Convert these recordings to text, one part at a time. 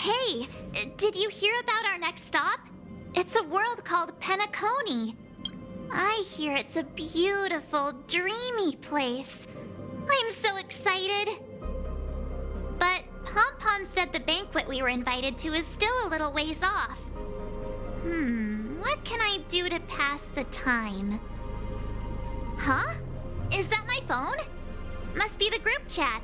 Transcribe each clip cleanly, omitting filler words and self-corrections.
Hey, did you hear about our next stop? It's a world called Penacony. I hear it's a beautiful, dreamy place. I'm so excited. But Pom-Pom said the banquet we were invited to is still a little ways off. What can I do to pass the time? Huh? Is that my phone? Must be the group chat.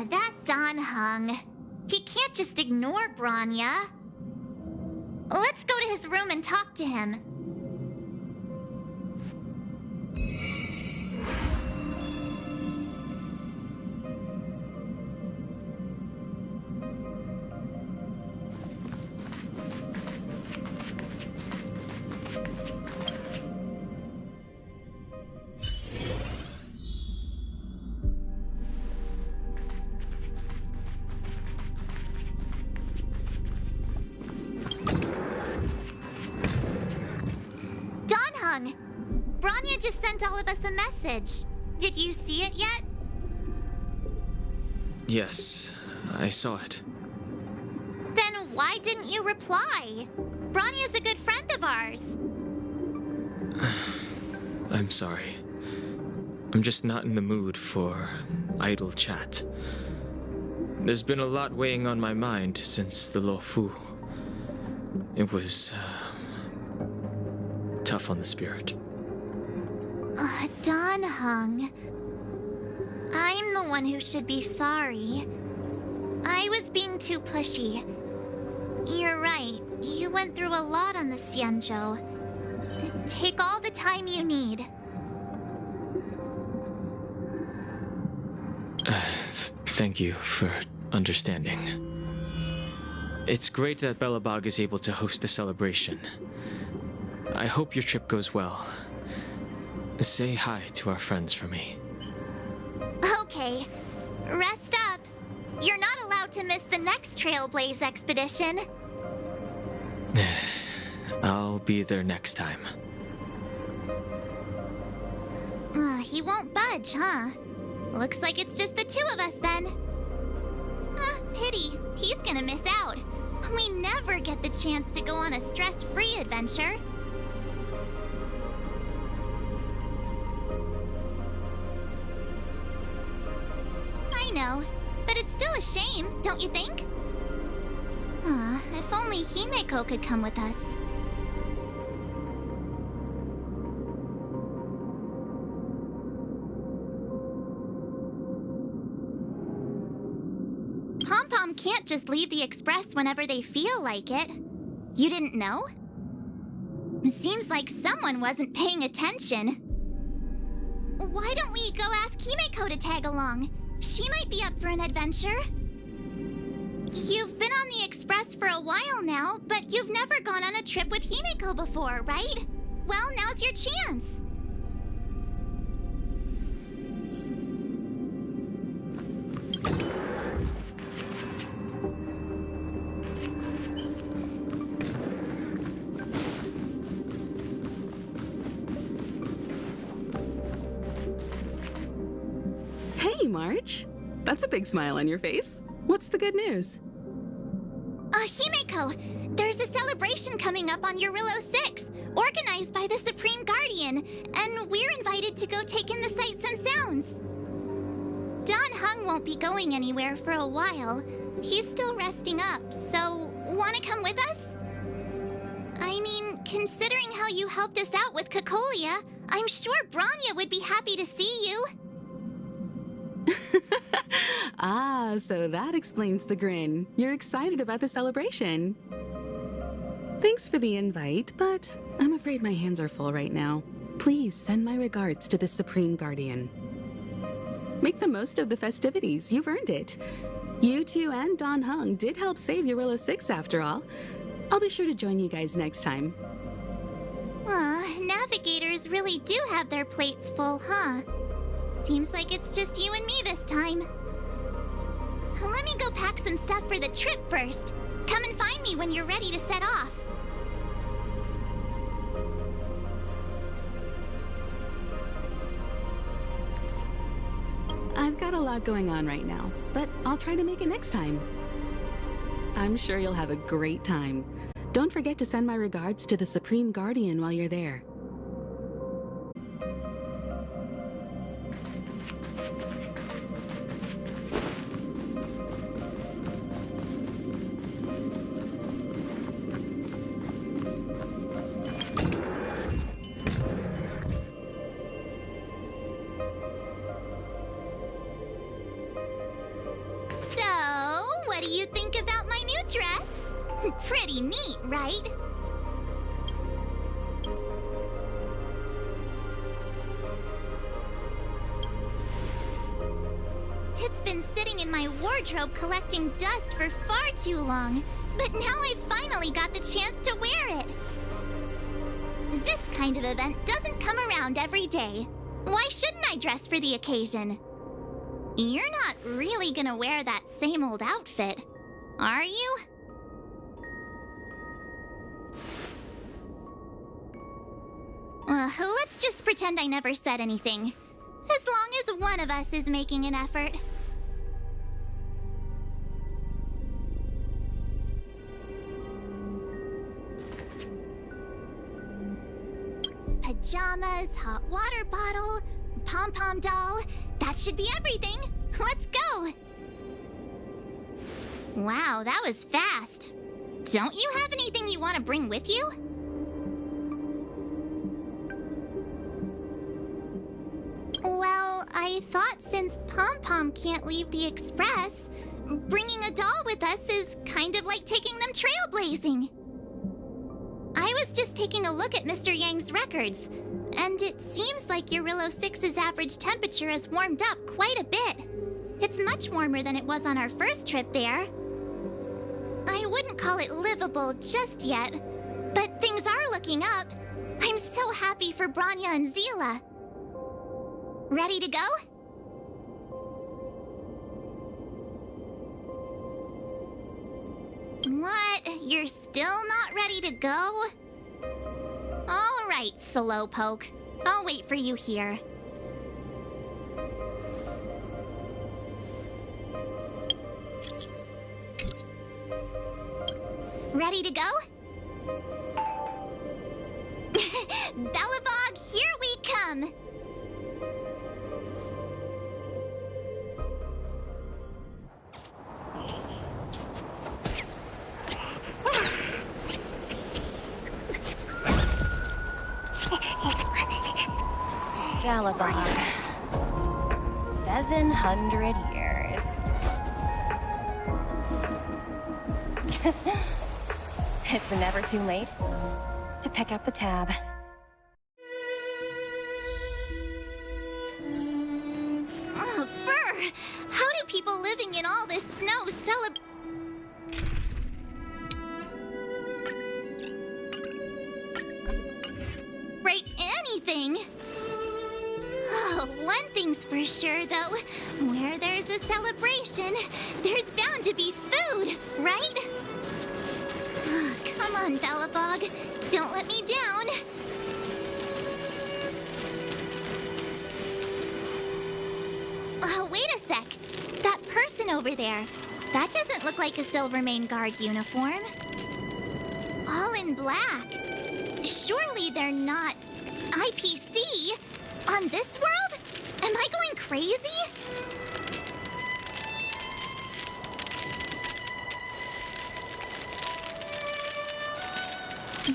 That Don Hung. He can't just ignore Branya. Let's go to his room and talk to him. Branya just sent all of us a message. Did you see it yet? Yes, I saw it. Then why didn't you reply? Branya's a good friend of ours. I'm sorry. I'm just not in the mood for idle chat. There's been a lot weighing on my mind since the Lo Fu. It was tough on the spirit. Don Hung. I'm the one who should be sorry. I was being too pushy. You're right. You went through a lot on the Xianzhou. Take all the time you need. Thank you for understanding. It's great that Belobog is able to host a celebration. I hope your trip goes well. Say hi to our friends for me. Okay. Rest up. You're not allowed to miss the next Trailblaze expedition. I'll be there next time. He won't budge, huh? Looks like it's just the two of us then. Pity. He's gonna miss out. We never get the chance to go on a stress-free adventure. I know, but it's still a shame, don't you think? If only Himeko could come with us. Pom-Pom can't just leave the Express whenever they feel like it. You didn't know? Seems like someone wasn't paying attention. Why don't we go ask Himeko to tag along? She might be up for an adventure. You've been on the Express for a while now, but you've never gone on a trip with Himeko before, right? Well, now's your chance. March. That's a big smile on your face. What's the good news? Himeko, there's a celebration coming up on Eurillo 6, organized by the Supreme Guardian, and we're invited to go take in the sights and sounds. Don Hung won't be going anywhere for a while. He's still resting up, so wanna come with us? I mean, considering how you helped us out with Cocolia, I'm sure Branya would be happy to see you. Ah, so that explains the grin. You're excited about the celebration. Thanks for the invite, but I'm afraid my hands are full right now. Please send my regards to the Supreme Guardian. Make the most of the festivities. You've earned it. You two and Don Hung did help save Eurillo 6 after all. I'll be sure to join you guys next time. Navigators really do have their plates full, huh? Seems like it's just you and me this time. Let me go pack some stuff for the trip first. Come and find me when you're ready to set off. I've got a lot going on right now, but I'll try to make it next time. I'm sure you'll have a great time. Don't forget to send my regards to the Supreme Guardian while you're there. What do you think about my new dress? Pretty neat, right? It's been sitting in my wardrobe collecting dust for far too long, but now I finally got the chance to wear it. This kind of event doesn't come around every day. Why shouldn't I dress for the occasion? You're not really gonna wear that same old outfit, are you? Let's just pretend I never said anything. As long as one of us is making an effort. Pajamas, hot water bottle, pom-pom doll. That should be everything. Let's go. Wow, that was fast. Don't you have anything you want to bring with you? Well, I thought since Pom-Pom can't leave the Express, bringing a doll with us is kind of like taking them trailblazing. I was just taking a look at Mr. Yang's records, and it seems like Eurillo 6's average temperature has warmed up quite a bit. It's much warmer than it was on our first trip there. I wouldn't call it livable just yet, but things are looking up. I'm so happy for Branya and Zila. Ready to go? What? You're still not ready to go? All right, Slowpoke. I'll wait for you here. Ready to go? Bellabog, here we come! Galabog. 700 years. It's never too late to pick up the tab. Oh, Burr! How do people living in all this snow celebrate anything? Oh, one thing's for sure, though. Where there's a celebration, there's bound to be food, right? Come on, Bellabog. Don't let me down. Oh, wait a sec. That person over there. That doesn't look like a Silvermane Guard uniform. All in black. Surely they're not IPC on this world? Am I going crazy?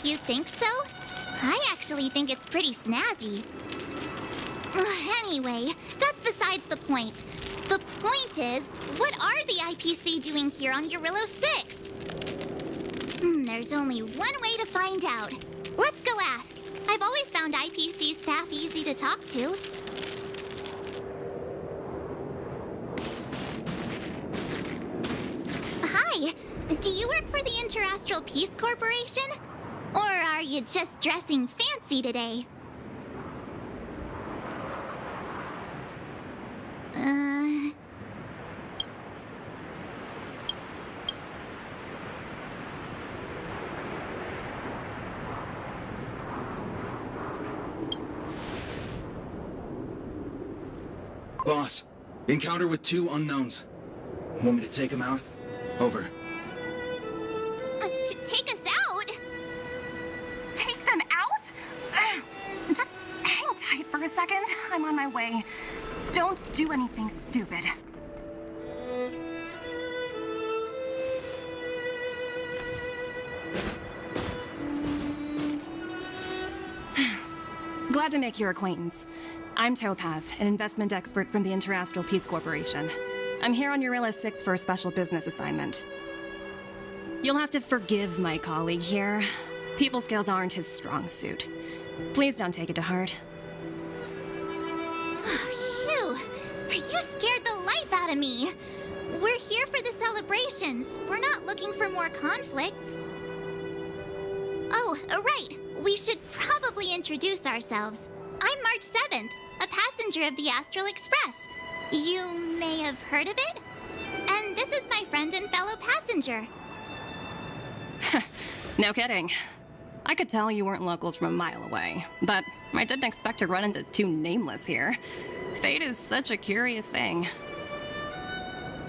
You think so? I actually think it's pretty snazzy. Anyway, that's besides the point. The point is, what are the IPC doing here on Eurillo 6? There's only one way to find out. Let's go ask. I've always found IPC staff easy to talk to. Hi, do you work for the Interastral Peace Corporation? Or are you just dressing fancy today? Boss, encounter with 2 unknowns. Want me to take them out? Over. Take us out? Take them out? Just hang tight for a second. I'm on my way. Don't do anything stupid. Glad to make your acquaintance. I'm Topaz, an investment expert from the Interastral Peace Corporation. I'm here on Eurillo 6 for a special business assignment. You'll have to forgive my colleague here. People skills aren't his strong suit. Please don't take it to heart. Phew! You scared the life out of me! We're here for the celebrations. We're not looking for more conflicts. Oh, right. We should probably introduce ourselves. I'm March 7th, a passenger of the Astral Express. You may have heard of it? And this is my friend and fellow passenger. No kidding. I could tell you weren't locals from a mile away, but I didn't expect to run into 2 nameless here. Fate is such a curious thing.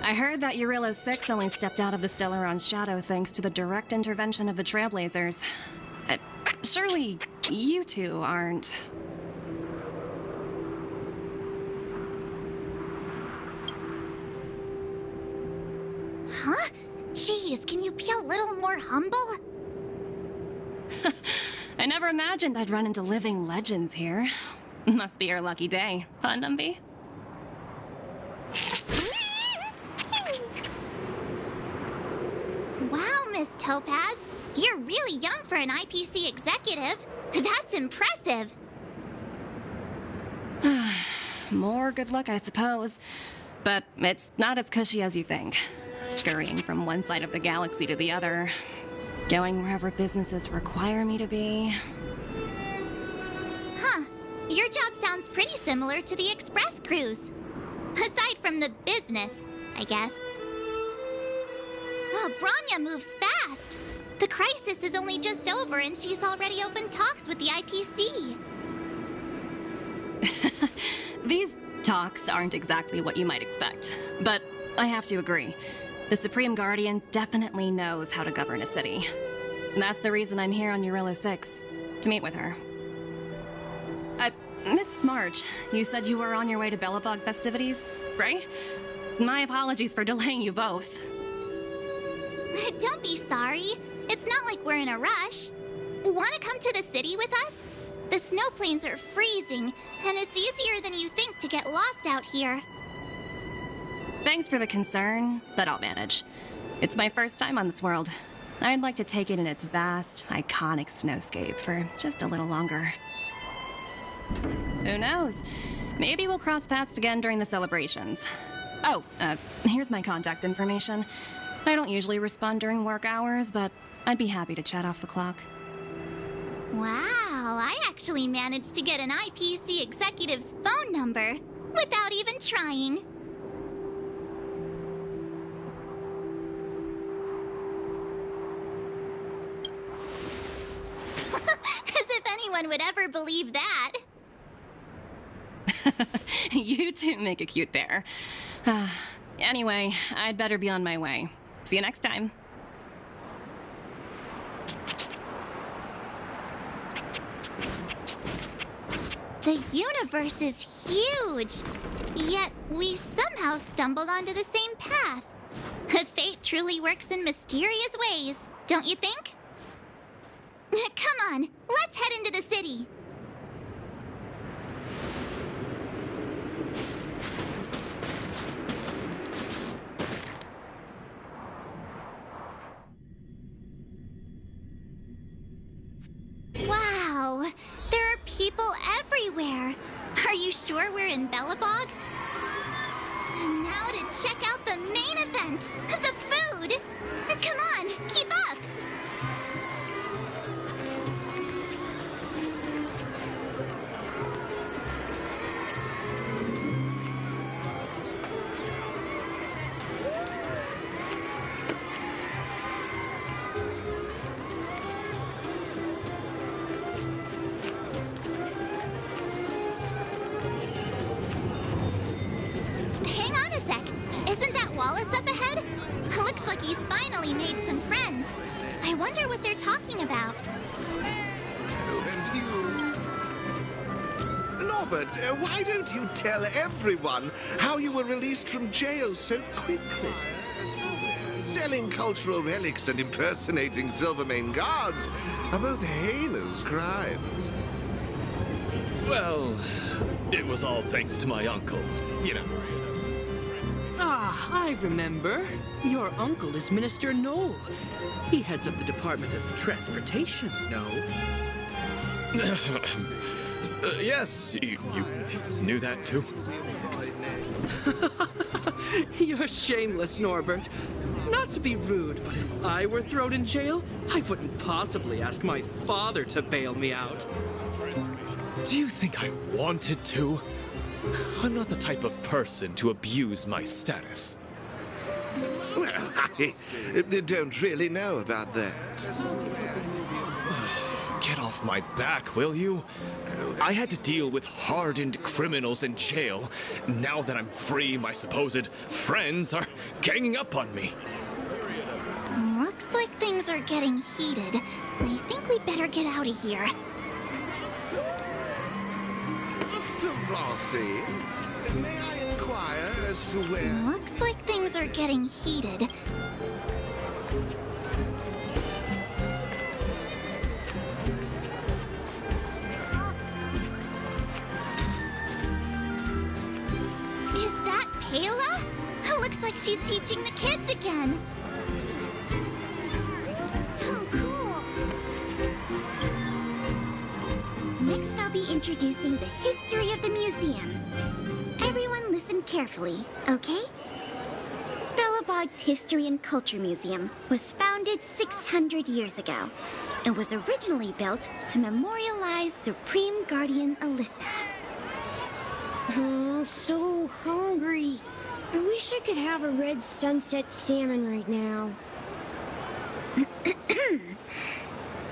I heard that Eurillo 6 only stepped out of the Stellaron's shadow thanks to the direct intervention of the Trailblazers. Surely you two aren't... Huh? Jeez, can you be a little more humble? I never imagined I'd run into living legends here. Must be your lucky day, huh, Dumby? Wow, Miss Topaz. You're really young for an IPC executive. That's impressive. More good luck, I suppose. But it's not as cushy as you think. Scurrying from one side of the galaxy to the other. Going wherever businesses require me to be. Huh. Your job sounds pretty similar to the express cruise. Aside from the business, I guess. Oh, Branya moves fast. The crisis is only just over and she's already opened talks with the IPC. These talks aren't exactly what you might expect. But I have to agree. The Supreme Guardian definitely knows how to govern a city. And that's the reason I'm here on Eurillo 6, to meet with her. Miss March, you said you were on your way to Belobog festivities, right? My apologies for delaying you both. Don't be sorry. It's not like we're in a rush. Want to come to the city with us? The snow plains are freezing, and it's easier than you think to get lost out here. Thanks for the concern, but I'll manage. It's my first time on this world. I'd like to take it in its vast, iconic snowscape for just a little longer. Who knows? Maybe we'll cross paths again during the celebrations. Oh, here's my contact information. I don't usually respond during work hours, but I'd be happy to chat off the clock. Wow, I actually managed to get an IPC executive's phone number without even trying. As if anyone would ever believe that. You two make a cute pair. Anyway, I'd better be on my way. See you next time. The universe is huge, yet we somehow stumbled onto the same path. Fate truly works in mysterious ways, don't you think? Come on, let's head into the city. Wow, there are people everywhere. Are you sure we're in Belobog? And now to check out the main event, the food. Come on, keep up. Hang on a sec. Isn't that Wallace up ahead? Looks like he's finally made some friends. I wonder what they're talking about. And you... Norbert, why don't you tell everyone how you were released from jail so quickly? Selling cultural relics and impersonating Silvermane guards are both heinous crimes. Well, it was all thanks to my uncle, you know. Ah, I remember. Your uncle is Minister Knoll. He heads up the Department of Transportation, no? Yes, you knew that too? You're shameless, Norbert. Not to be rude, but if I were thrown in jail, I wouldn't possibly ask my father to bail me out. Do you think I wanted to? I'm not the type of person to abuse my status. Well, I don't really know about that. Get off my back, will you? I had to deal with hardened criminals in jail. Now that I'm free, my supposed friends are ganging up on me. Looks like things are getting heated. I think we'd better get out of here. Mr. Rossi, may I inquire as to where... Looks like things are getting heated. Is that Payla? Looks like she's teaching the kids again. So cool. Next, I'll be introducing the history of the museum. Everyone listen carefully, okay? Belobog's History and Culture Museum was founded 600 years ago and was originally built to memorialize Supreme Guardian Alyssa. I'm so hungry. I wish I could have a red sunset salmon right now.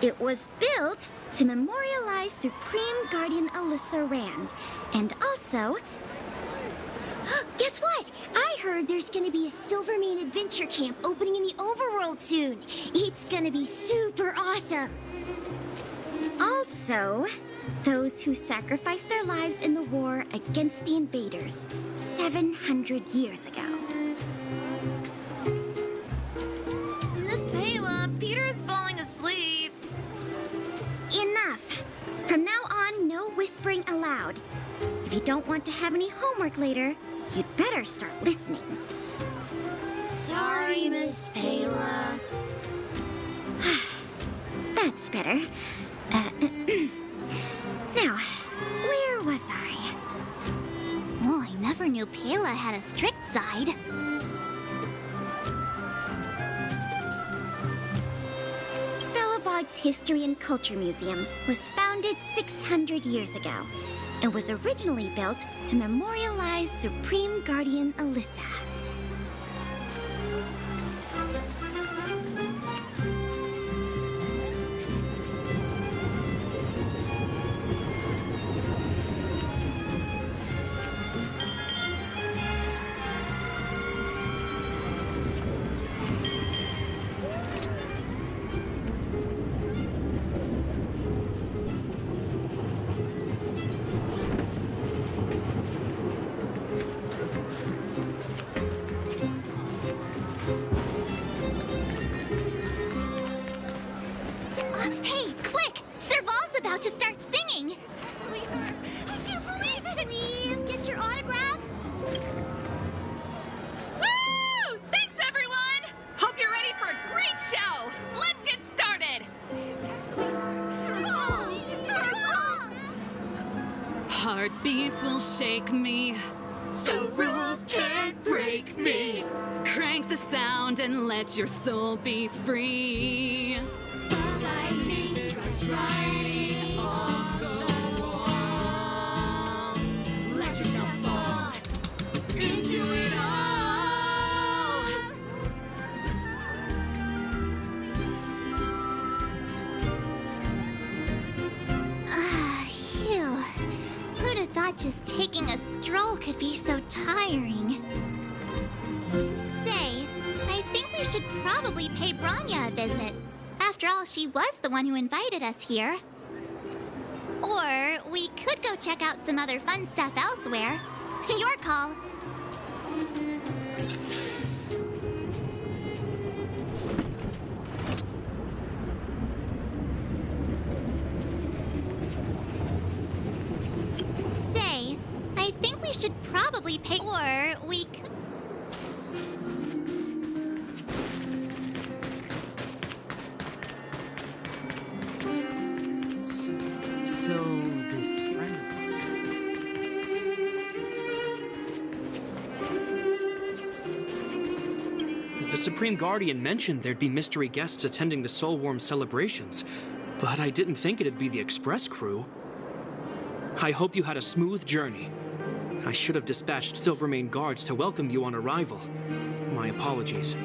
It was built to memorialize Supreme Guardian Alyssa Rand, and also... Guess what? I heard there's gonna be a Silvermane adventure camp opening in the overworld soon. It's gonna be super awesome. Also, those who sacrificed their lives in the war against the invaders 700 years ago. Miss Payla, Peter's falling asleep. Enough! From now on, no whispering allowed. If you don't want to have any homework later, you'd better start listening. Sorry, Miss Payla. That's better. Now, where was I? Oh, I never knew Payla had a strict side. Belobog's History and Culture Museum was founded 600 years ago and was originally built to memorialize Supreme Guardian Alyssa. Hey, quick! Serval's about to start singing! Actually her. I can't believe it! Please, get your autograph. Woo! Thanks, everyone! Hope you're ready for a great show! Let's get started! Serval! Serval! Heartbeats will shake me. So rules can't break me. Crank the sound and let your soul be free. The lightning strikes right off the wall. Let yourself fall into it all. Phew. Who'd have thought just taking a stroll could be so tiring? Say, I think we should probably pay Branya a visit. After all, she was the one who invited us here. Or we could go check out some other fun stuff elsewhere. Your call. Say, I think we should probably pay. Or we could. So, this friend of ours. The Supreme Guardian mentioned there'd be mystery guests attending the Soulworm celebrations, but I didn't think it'd be the Express crew. I hope you had a smooth journey. I should have dispatched Silvermane guards to welcome you on arrival. My apologies.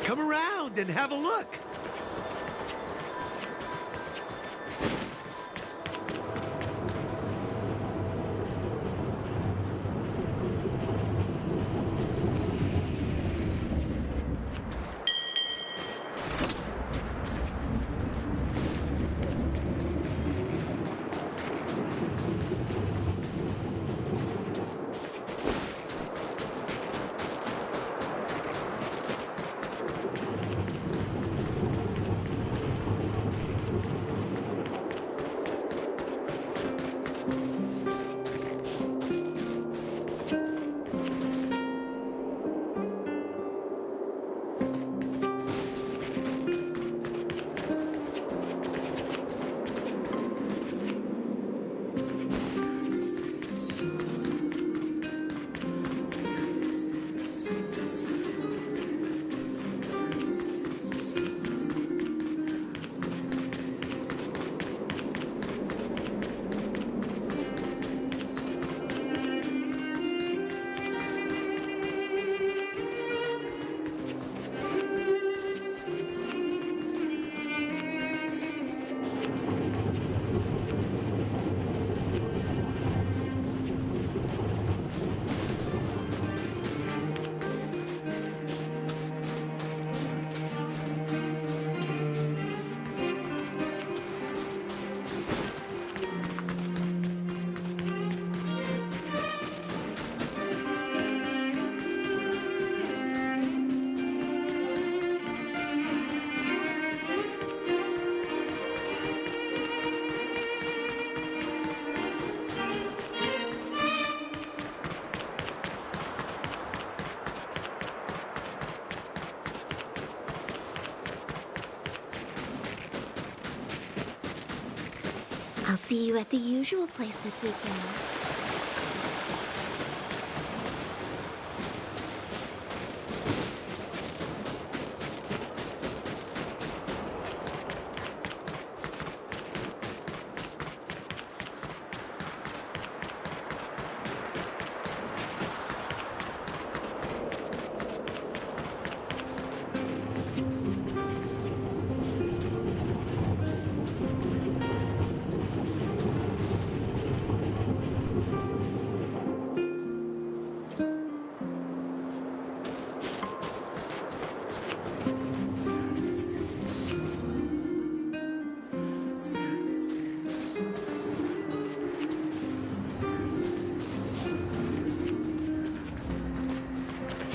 Come around and have a look. I'll see you at the usual place this weekend.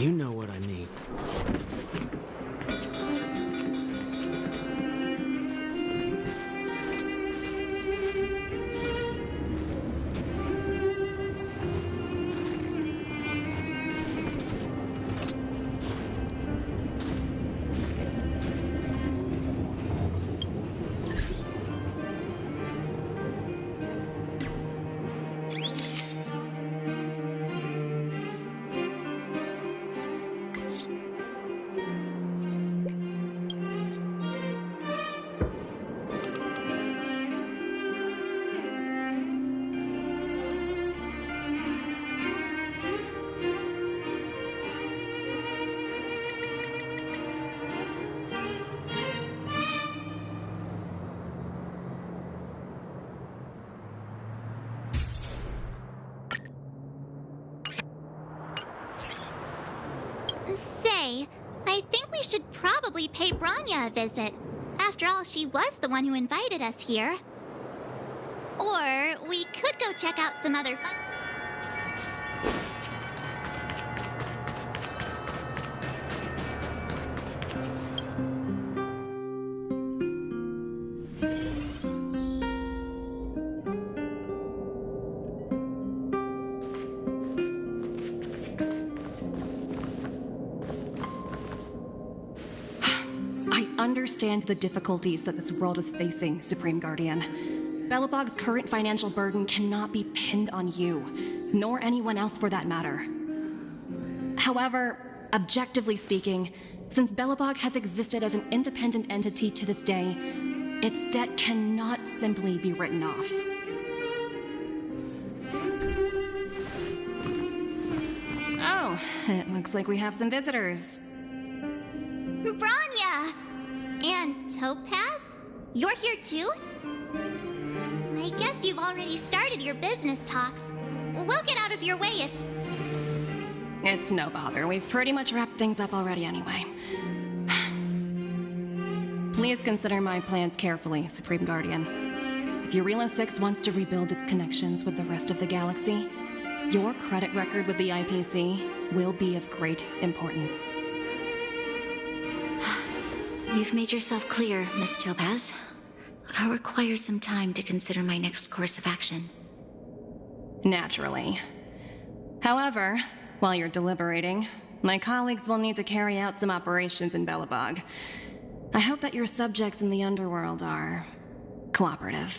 You know what I mean. Say, I think we should probably pay Branya a visit. After all, she was the one who invited us here. Or we could go check out some other fun... Understand the difficulties that this world is facing, Supreme Guardian. Belobog's current financial burden cannot be pinned on you, nor anyone else for that matter. However, objectively speaking, since Belobog has existed as an independent entity to this day, its debt cannot simply be written off. Oh, it looks like we have some visitors. Branya! And Topaz? You're here too? I guess you've already started your business talks. We'll get out of your way if... It's no bother. We've pretty much wrapped things up already anyway. Please consider my plans carefully, Supreme Guardian. If Eurilo 6 wants to rebuild its connections with the rest of the galaxy, your credit record with the IPC will be of great importance. You've made yourself clear, Miss Topaz. I'll require some time to consider my next course of action. Naturally. However, while you're deliberating, my colleagues will need to carry out some operations in Belobog. I hope that your subjects in the underworld are cooperative.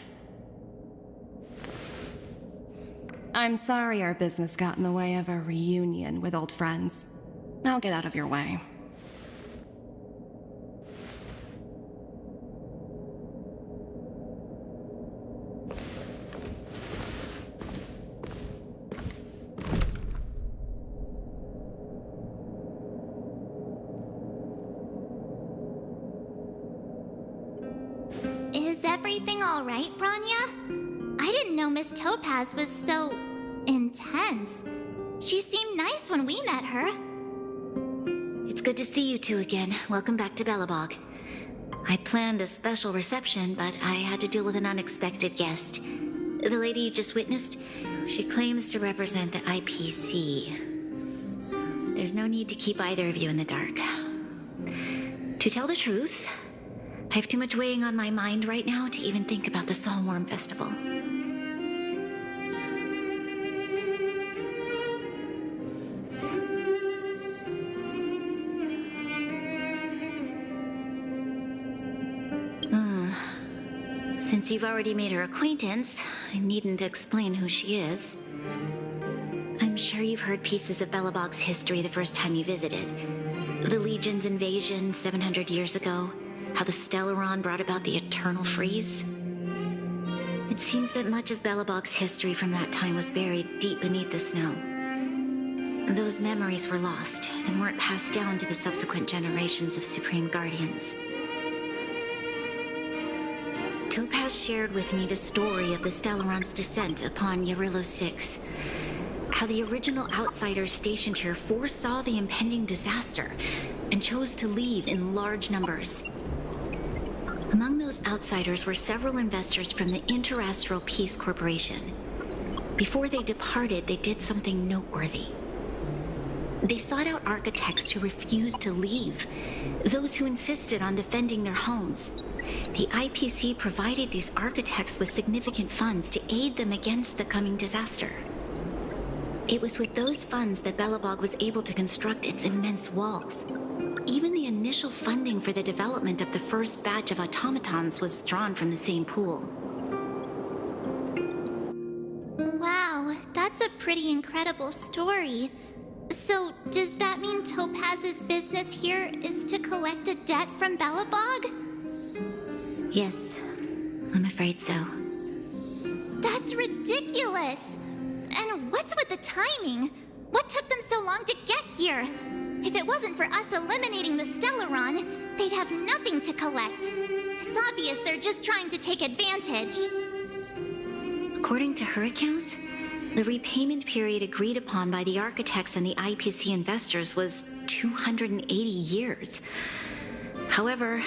I'm sorry our business got in the way of a reunion with old friends. I'll get out of your way. Everything all right, Branya? I didn't know Miss Topaz was so... intense. She seemed nice when we met her. It's good to see you two again. Welcome back to Belobog. I planned a special reception, but I had to deal with an unexpected guest. The lady you just witnessed, she claims to represent the IPC. There's no need to keep either of you in the dark. To tell the truth, I have too much weighing on my mind right now to even think about the Soulworm Festival. Since you've already made her acquaintance, I needn't explain who she is. I'm sure you've heard pieces of Belobog's history the first time you visited. The Legion's invasion 700 years ago, how the Stellaron brought about the Eternal Freeze. It seems that much of Belobog's history from that time was buried deep beneath the snow. Those memories were lost and weren't passed down to the subsequent generations of Supreme Guardians. Topaz shared with me the story of the Stellaron's descent upon Eurilo 6. How the original outsiders stationed here foresaw the impending disaster and chose to leave in large numbers. Among those outsiders were several investors from the Interastral Peace Corporation. Before they departed, they did something noteworthy. They sought out architects who refused to leave, those who insisted on defending their homes. The IPC provided these architects with significant funds to aid them against the coming disaster. It was with those funds that Belobog was able to construct its immense walls. Even the initial funding for the development of the first batch of automatons was drawn from the same pool. Wow, that's a pretty incredible story. So, does that mean Topaz's business here is to collect a debt from Belobog? Yes, I'm afraid so. That's ridiculous! And what's with the timing? What took them so long to get here? If it wasn't for us eliminating the Stellaron, they'd have nothing to collect. It's obvious they're just trying to take advantage. According to her account, the repayment period agreed upon by the architects and the IPC investors was 280 years. However,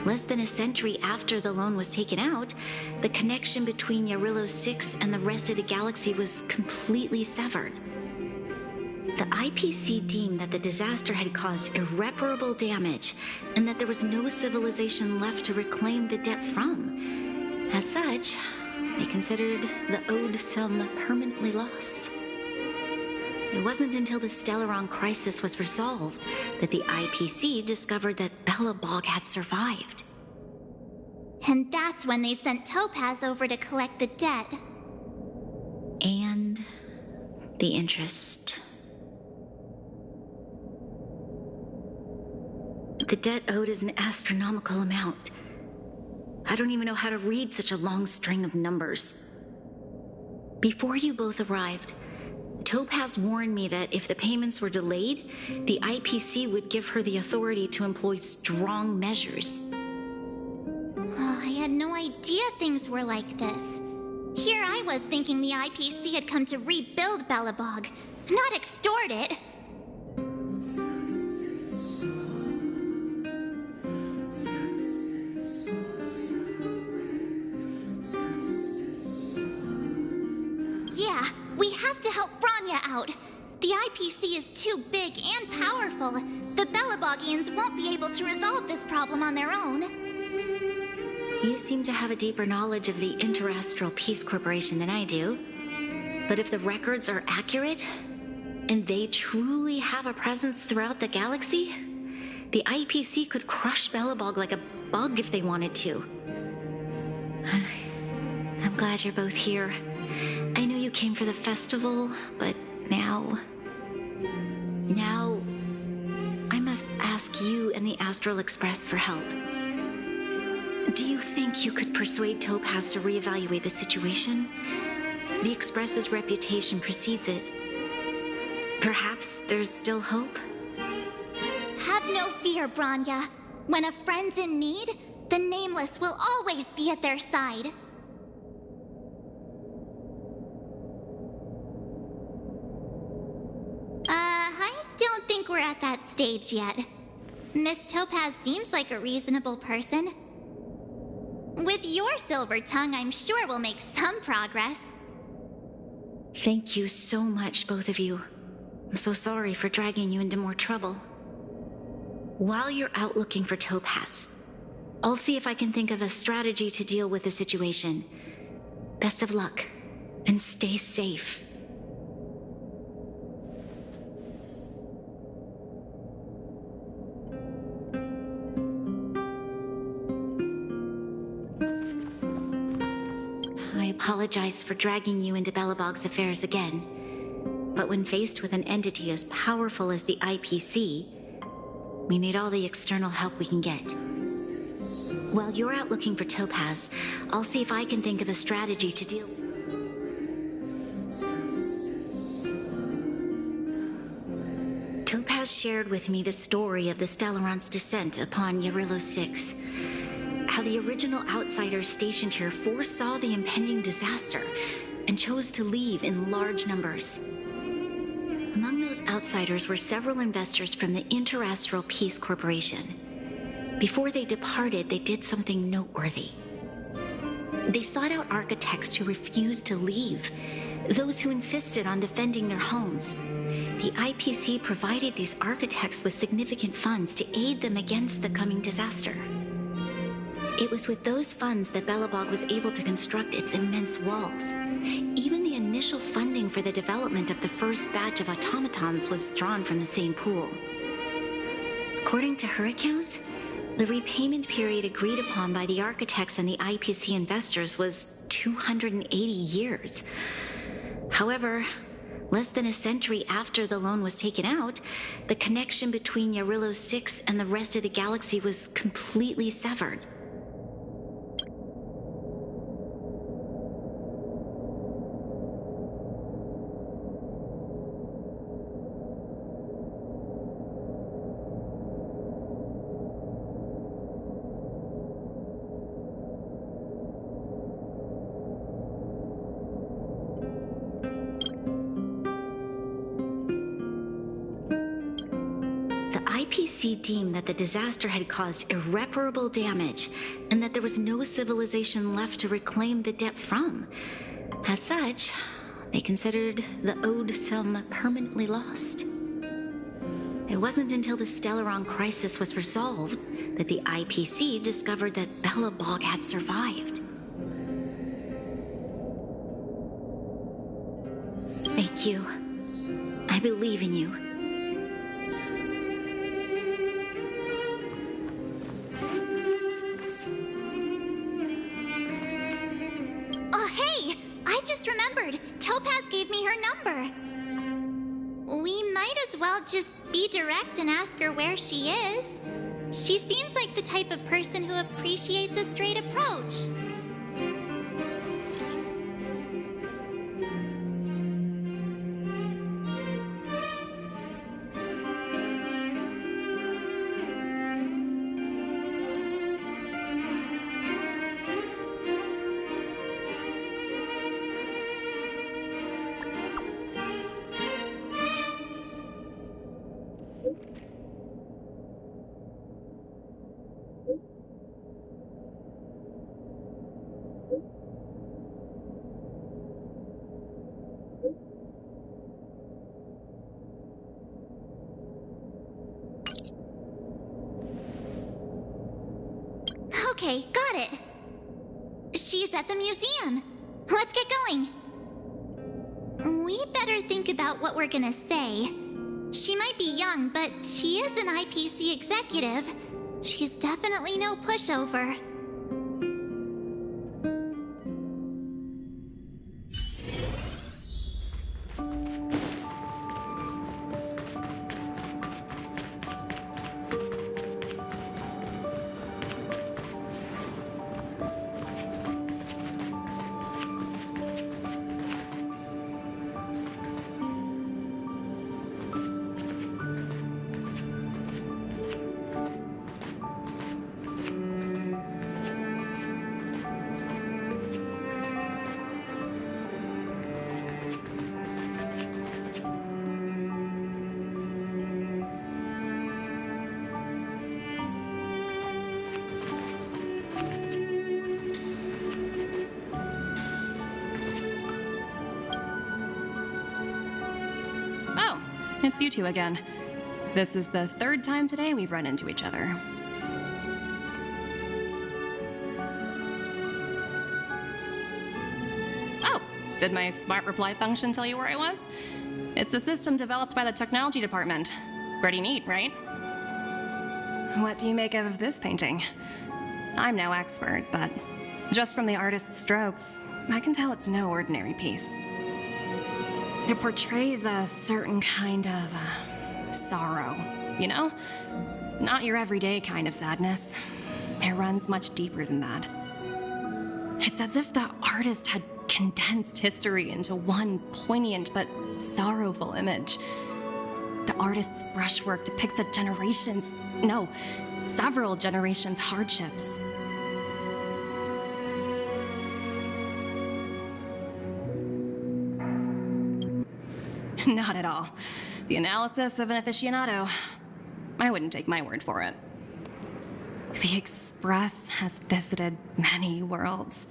less than a century after the loan was taken out, the connection between Yarillo 6 and the rest of the galaxy was completely severed. The IPC deemed that the disaster had caused irreparable damage and that there was no civilization left to reclaim the debt from. As such, they considered the owed sum permanently lost. It wasn't until the Stellaron crisis was resolved that the IPC discovered that Belobog had survived. And that's when they sent Topaz over to collect the debt. And the interest. The debt owed is an astronomical amount. I don't even know how to read such a long string of numbers. Before you both arrived, Topaz warned me that if the payments were delayed, the IPC would give her the authority to employ strong measures. Oh, I had no idea things were like this. Here I was thinking the IPC had come to rebuild Belobog, not extort it. Yeah, we have to help Bronya out. The IPC is too big and powerful. The Belobogians won't be able to resolve this problem on their own. You seem to have a deeper knowledge of the Interastral Peace Corporation than I do. But if the records are accurate, and they truly have a presence throughout the galaxy, the IPC could crush Belobog like a bug if they wanted to. I'm glad you're both here. I know you came for the festival, but now I must ask you and the Astral Express for help. Do you think you could persuade Topaz to reevaluate the situation? The Express's reputation precedes it. Perhaps there's still hope? Have no fear, Bronya. When a friend's in need, the Nameless will always be at their side. I don't think we're at that stage yet. Miss Topaz seems like a reasonable person. With your silver tongue, I'm sure we'll make some progress. Thank you so much, both of you. I'm so sorry for dragging you into more trouble. While you're out looking for Topaz, I'll see if I can think of a strategy to deal with the situation. Best of luck, and stay safe. I apologize for dragging you into Belobog's affairs again, but when faced with an entity as powerful as the IPC, we need all the external help we can get. While you're out looking for Topaz, I'll see if I can think of a strategy to deal. Topaz shared with me the story of the Stellaron's descent upon Yarillo 6. How the original outsiders stationed here foresaw the impending disaster and chose to leave in large numbers. Among those outsiders were several investors from the Interastral Peace Corporation. Before they departed, they did something noteworthy. They sought out architects who refused to leave, those who insisted on defending their homes. The IPC provided these architects with significant funds to aid them against the coming disaster. It was with those funds that Belobog was able to construct its immense walls. Even the initial funding for the development of the first batch of automatons was drawn from the same pool. According to her account, the repayment period agreed upon by the architects and the IPC investors was 280 years. However, less than a century after the loan was taken out, the connection between Yarillo 6 and the rest of the galaxy was completely severed. IPC deemed that the disaster had caused irreparable damage and that there was no civilization left to reclaim the debt from. As such, they considered the owed sum permanently lost. It wasn't until the Stellaron crisis was resolved that the IPC discovered that Belobog had survived. Thank you. I believe in you. Topaz gave me her number. We might as well just be direct and ask her where she is. She seems like the type of person who appreciates a straight approach. Okay, got it. She's at the museum. Let's get going. We better think about what we're gonna say. She might be young, but she is an IPC executive. She's definitely no pushover. It's you two again. This is the third time today we've run into each other. Oh, did my smart reply function tell you where I was? It's a system developed by the technology department. Pretty neat, right? What do you make of this painting? I'm no expert, but just from the artist's strokes, I can tell it's no ordinary piece. It portrays a certain kind of sorrow, you know? Not your everyday kind of sadness. It runs much deeper than that. It's as if the artist had condensed history into one poignant but sorrowful image. The artist's brushwork depicts several generations' hardships. Not at all. The analysis of an aficionado. I wouldn't take my word for it. The Express has visited many worlds.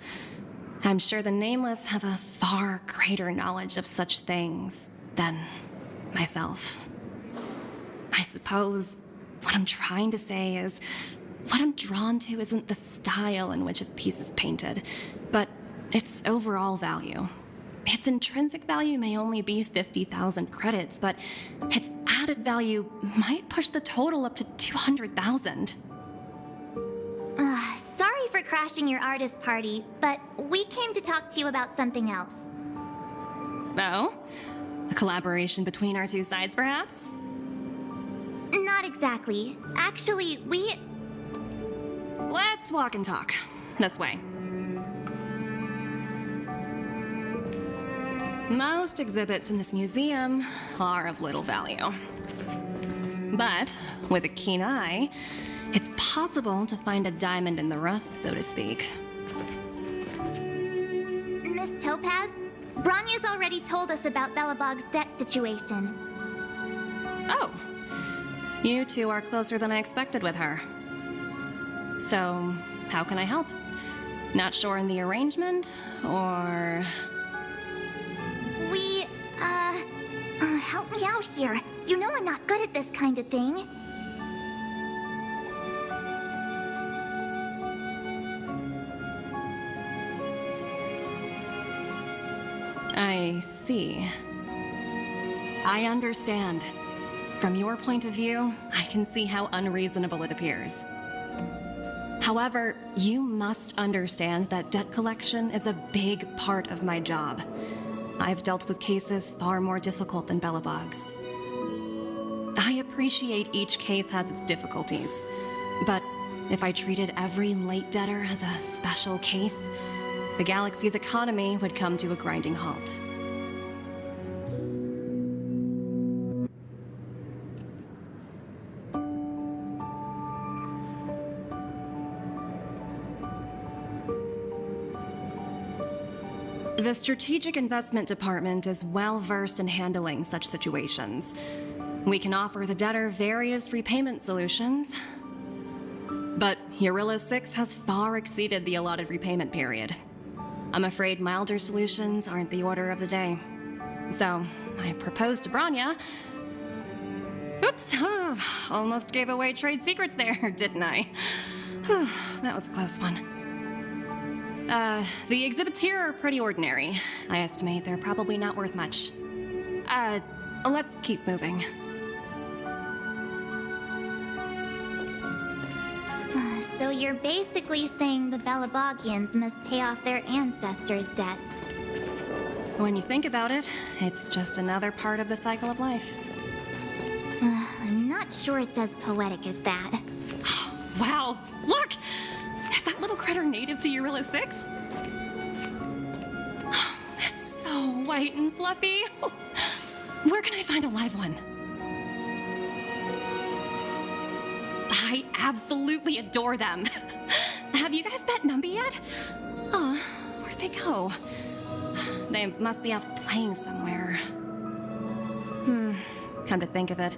I'm sure the Nameless have a far greater knowledge of such things than myself. I suppose what I'm trying to say is, what I'm drawn to isn't the style in which a piece is painted, but its overall value. Its intrinsic value may only be 50,000 credits, but its added value might push the total up to 200,000. Sorry for crashing your artist party, but we came to talk to you about something else. Oh? A collaboration between our two sides, perhaps? Not exactly. Actually, Let's walk and talk. This way. Most exhibits in this museum are of little value. But with a keen eye, it's possible to find a diamond in the rough, so to speak. Miss Topaz, Bronya's already told us about Belobog's debt situation. Oh. You two are closer than I expected with her. So, how can I help? Not sure in the arrangement, or... Help me out here. You know I'm not good at this kind of thing. I see. I understand. From your point of view, I can see how unreasonable it appears. However, you must understand that debt collection is a big part of my job. I've dealt with cases far more difficult than Belobog's. I appreciate each case has its difficulties, but if I treated every late debtor as a special case, the galaxy's economy would come to a grinding halt. The Strategic Investment Department is well versed in handling such situations. We can offer the debtor various repayment solutions, but Eurillo 6 has far exceeded the allotted repayment period. I'm afraid milder solutions aren't the order of the day. So, I proposed to Bronya. Oops, almost gave away trade secrets there, didn't I? That was a close one. The exhibits here are pretty ordinary. I estimate they're probably not worth much. Let's keep moving. So you're basically saying the Belabogians must pay off their ancestors' debts. When you think about it, it's just another part of the cycle of life. I'm not sure it's as poetic as that. Wow, look! Is that little critter native to Eurillo 6? It's so white and fluffy. Where can I find a live one? I absolutely adore them. Have you guys met Numby yet? Oh, where'd they go? They must be off playing somewhere. Come to think of it,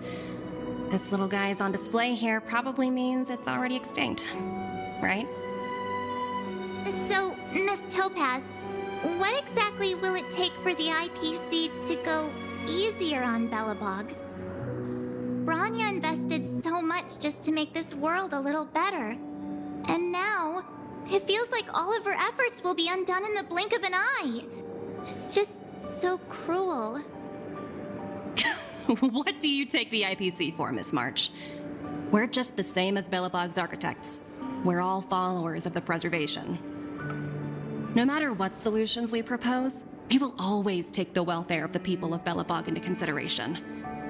this little guy's on display here probably means it's already extinct, right? So, Miss Topaz, what exactly will it take for the IPC to go easier on Belobog? Bronya invested so much just to make this world a little better. And now, it feels like all of her efforts will be undone in the blink of an eye. It's just so cruel. What do you take the IPC for, Miss March? We're just the same as Belobog's architects. We're all followers of the preservation. No matter what solutions we propose, we will always take the welfare of the people of Belobog into consideration.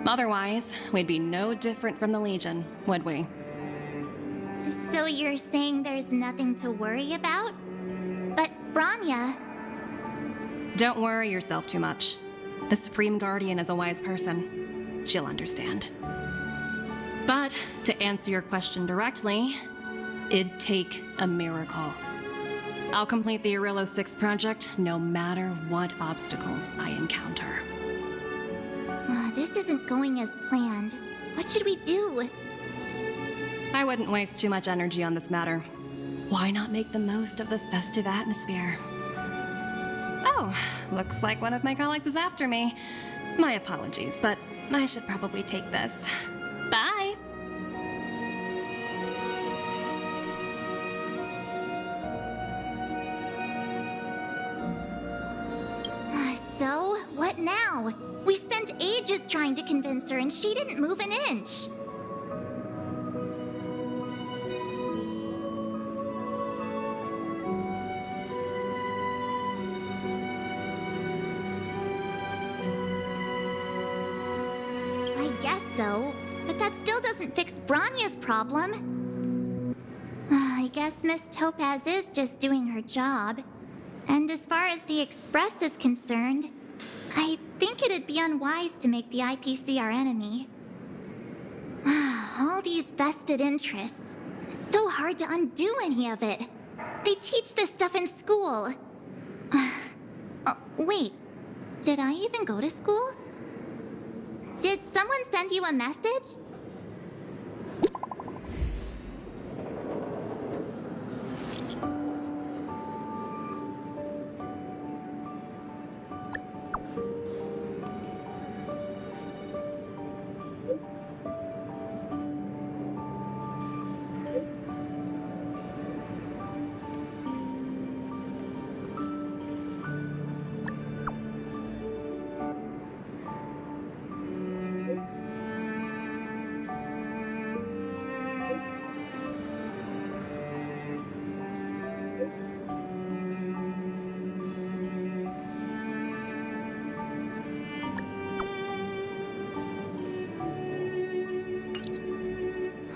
Otherwise, we'd be no different from the Legion, would we? So you're saying there's nothing to worry about? But Bronya... Don't worry yourself too much. The Supreme Guardian is a wise person. She'll understand. But, to answer your question directly, it'd take a miracle. I'll complete the Eurillo 6 project no matter what obstacles I encounter. This isn't going as planned. What should we do? I wouldn't waste too much energy on this matter. Why not make the most of the festive atmosphere? Oh, looks like one of my colleagues is after me. My apologies, but I should probably take this. Bye! So, what now? We spent ages trying to convince her and she didn't move an inch. I guess so, but that still doesn't fix Branya's problem. I guess Miss Topaz is just doing her job. And as far as the Express is concerned, I think it'd be unwise to make the IPC our enemy. All these vested interests. So hard to undo any of it. They teach this stuff in school. Wait, did I even go to school? Did someone send you a message?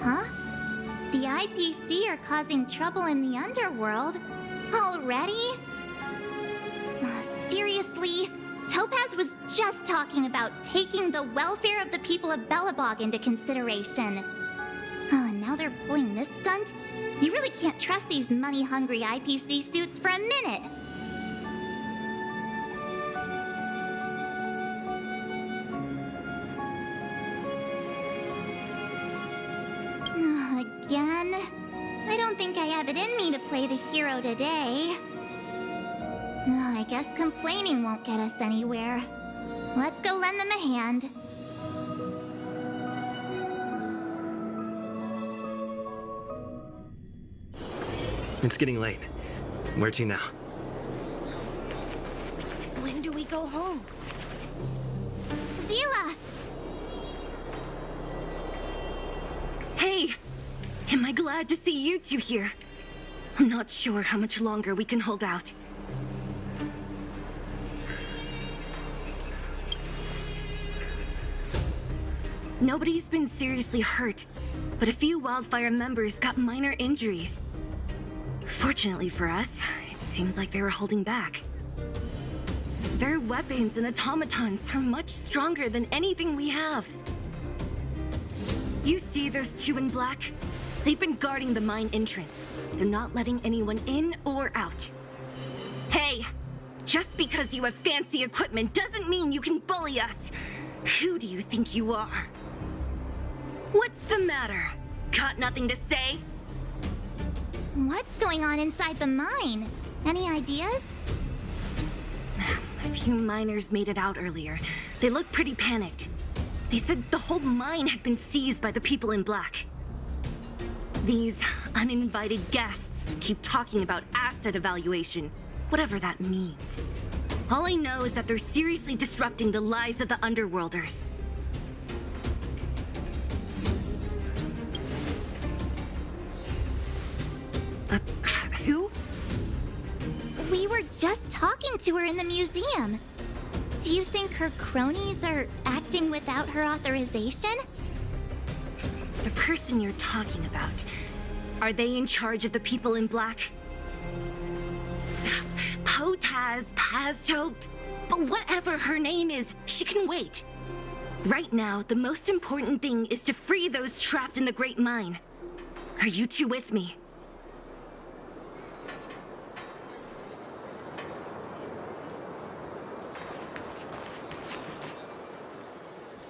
Huh? The IPC are causing trouble in the underworld? Already? Seriously? Topaz was just talking about taking the welfare of the people of Belobog into consideration. And now they're pulling this stunt? You really can't trust these money-hungry IPC suits for a minute. Again? I don't think I have it in me to play the hero today. I guess complaining won't get us anywhere. Let's go lend them a hand. It's getting late. Where to now? When do we go home? Zila! Hey! Am I glad to see you two here? I'm not sure how much longer we can hold out. Nobody's been seriously hurt, but a few Wildfire members got minor injuries. Fortunately for us, it seems like they were holding back. Their weapons and automatons are much stronger than anything we have. You see those two in black? They've been guarding the mine entrance. They're not letting anyone in or out. Hey! Just because you have fancy equipment doesn't mean you can bully us! Who do you think you are? What's the matter? Got nothing to say? What's going on inside the mine? Any ideas? A few miners made it out earlier. They looked pretty panicked. They said the whole mine had been seized by the people in black. These uninvited guests keep talking about asset evaluation, whatever that means. All I know is that they're seriously disrupting the lives of the Underworlders. Who? We were just talking to her in the museum. Do you think her cronies are acting without her authorization? The person you're talking about, are they in charge of the people in black? Potaz, Pazto, but whatever her name is, she can wait. Right now, the most important thing is to free those trapped in the Great Mine. Are you two with me?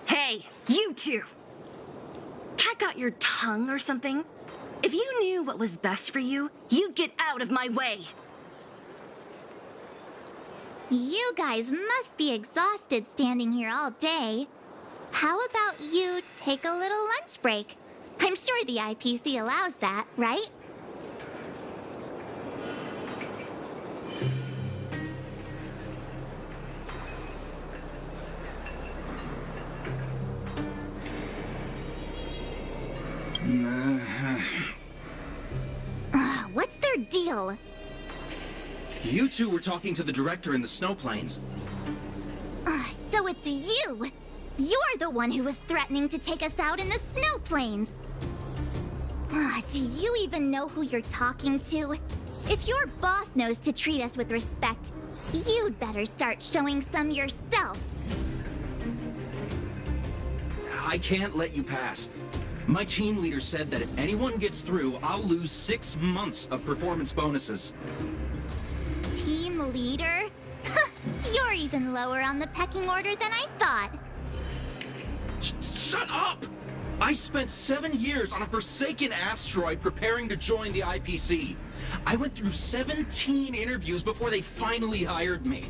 Hey, you two! Cat got your tongue or something? If you knew what was best for you, you'd get out of my way! You guys must be exhausted standing here all day. How about you take a little lunch break? I'm sure the IPC allows that, right? What's their deal? You two were talking to the director in the snow plains. So it's you! You're the one who was threatening to take us out in the snow plains! Do you even know who you're talking to? If your boss knows to treat us with respect, you'd better start showing some yourself. I can't let you pass. My team leader said that if anyone gets through, I'll lose 6 months of performance bonuses. Team leader? You're even lower on the pecking order than I thought. Shut up! I spent 7 years on a forsaken asteroid preparing to join the IPC. I went through 17 interviews before they finally hired me.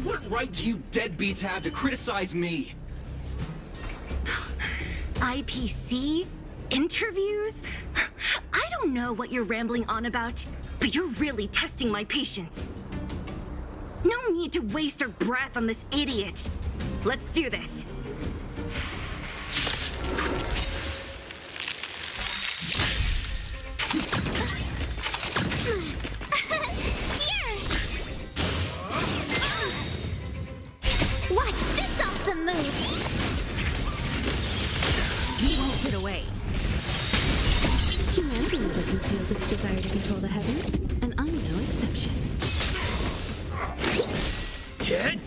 What right do you deadbeats have to criticize me? IPC? Interviews? I don't know what you're rambling on about, but you're really testing my patience. No need to waste our breath on this idiot. Let's do this. Watch this awesome move! You won't get away. Humanity never conceals its desire to control the heavens, and I'm no exception. Get?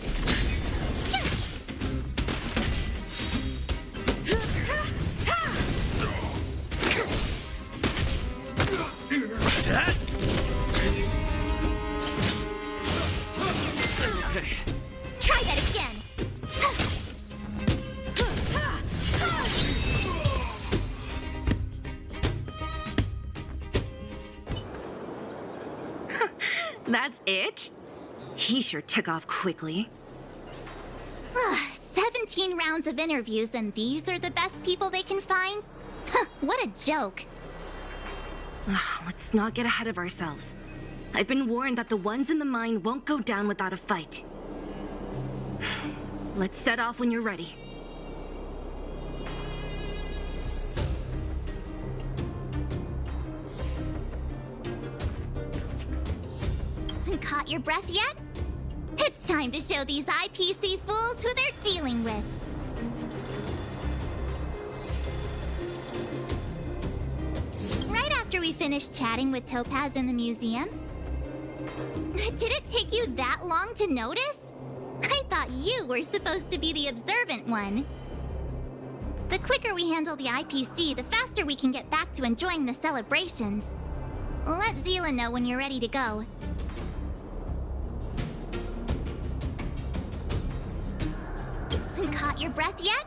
Try that again! That's it? He sure took off quickly. 17 rounds of interviews and these are the best people they can find? What a joke. Let's not get ahead of ourselves. I've been warned that the ones in the mine won't go down without a fight. Let's set off when you're ready. Caught your breath yet? It's time to show these IPC fools who they're dealing with. Right after we finished chatting with Topaz in the museum. Did it take you that long to notice? I thought you were supposed to be the observant one. The quicker we handle the IPC, the faster we can get back to enjoying the celebrations. Let Zila know when you're ready to go. Caught your breath yet?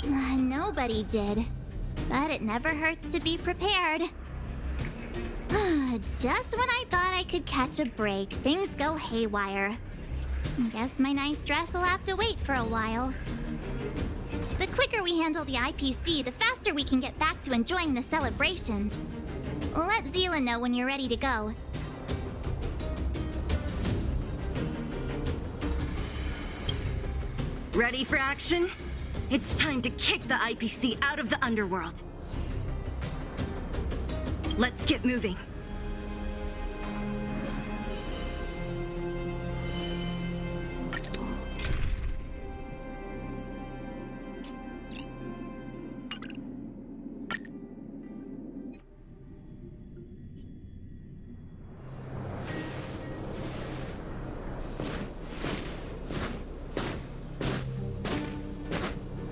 Nobody did. But it never hurts to be prepared. Just when I thought I could catch a break, things go haywire. Guess my nice dress will have to wait for a while. The quicker we handle the IPC, the faster we can get back to enjoying the celebrations. Let Zila know when you're ready to go. Ready for action? It's time to kick the IPC out of the underworld. Let's get moving.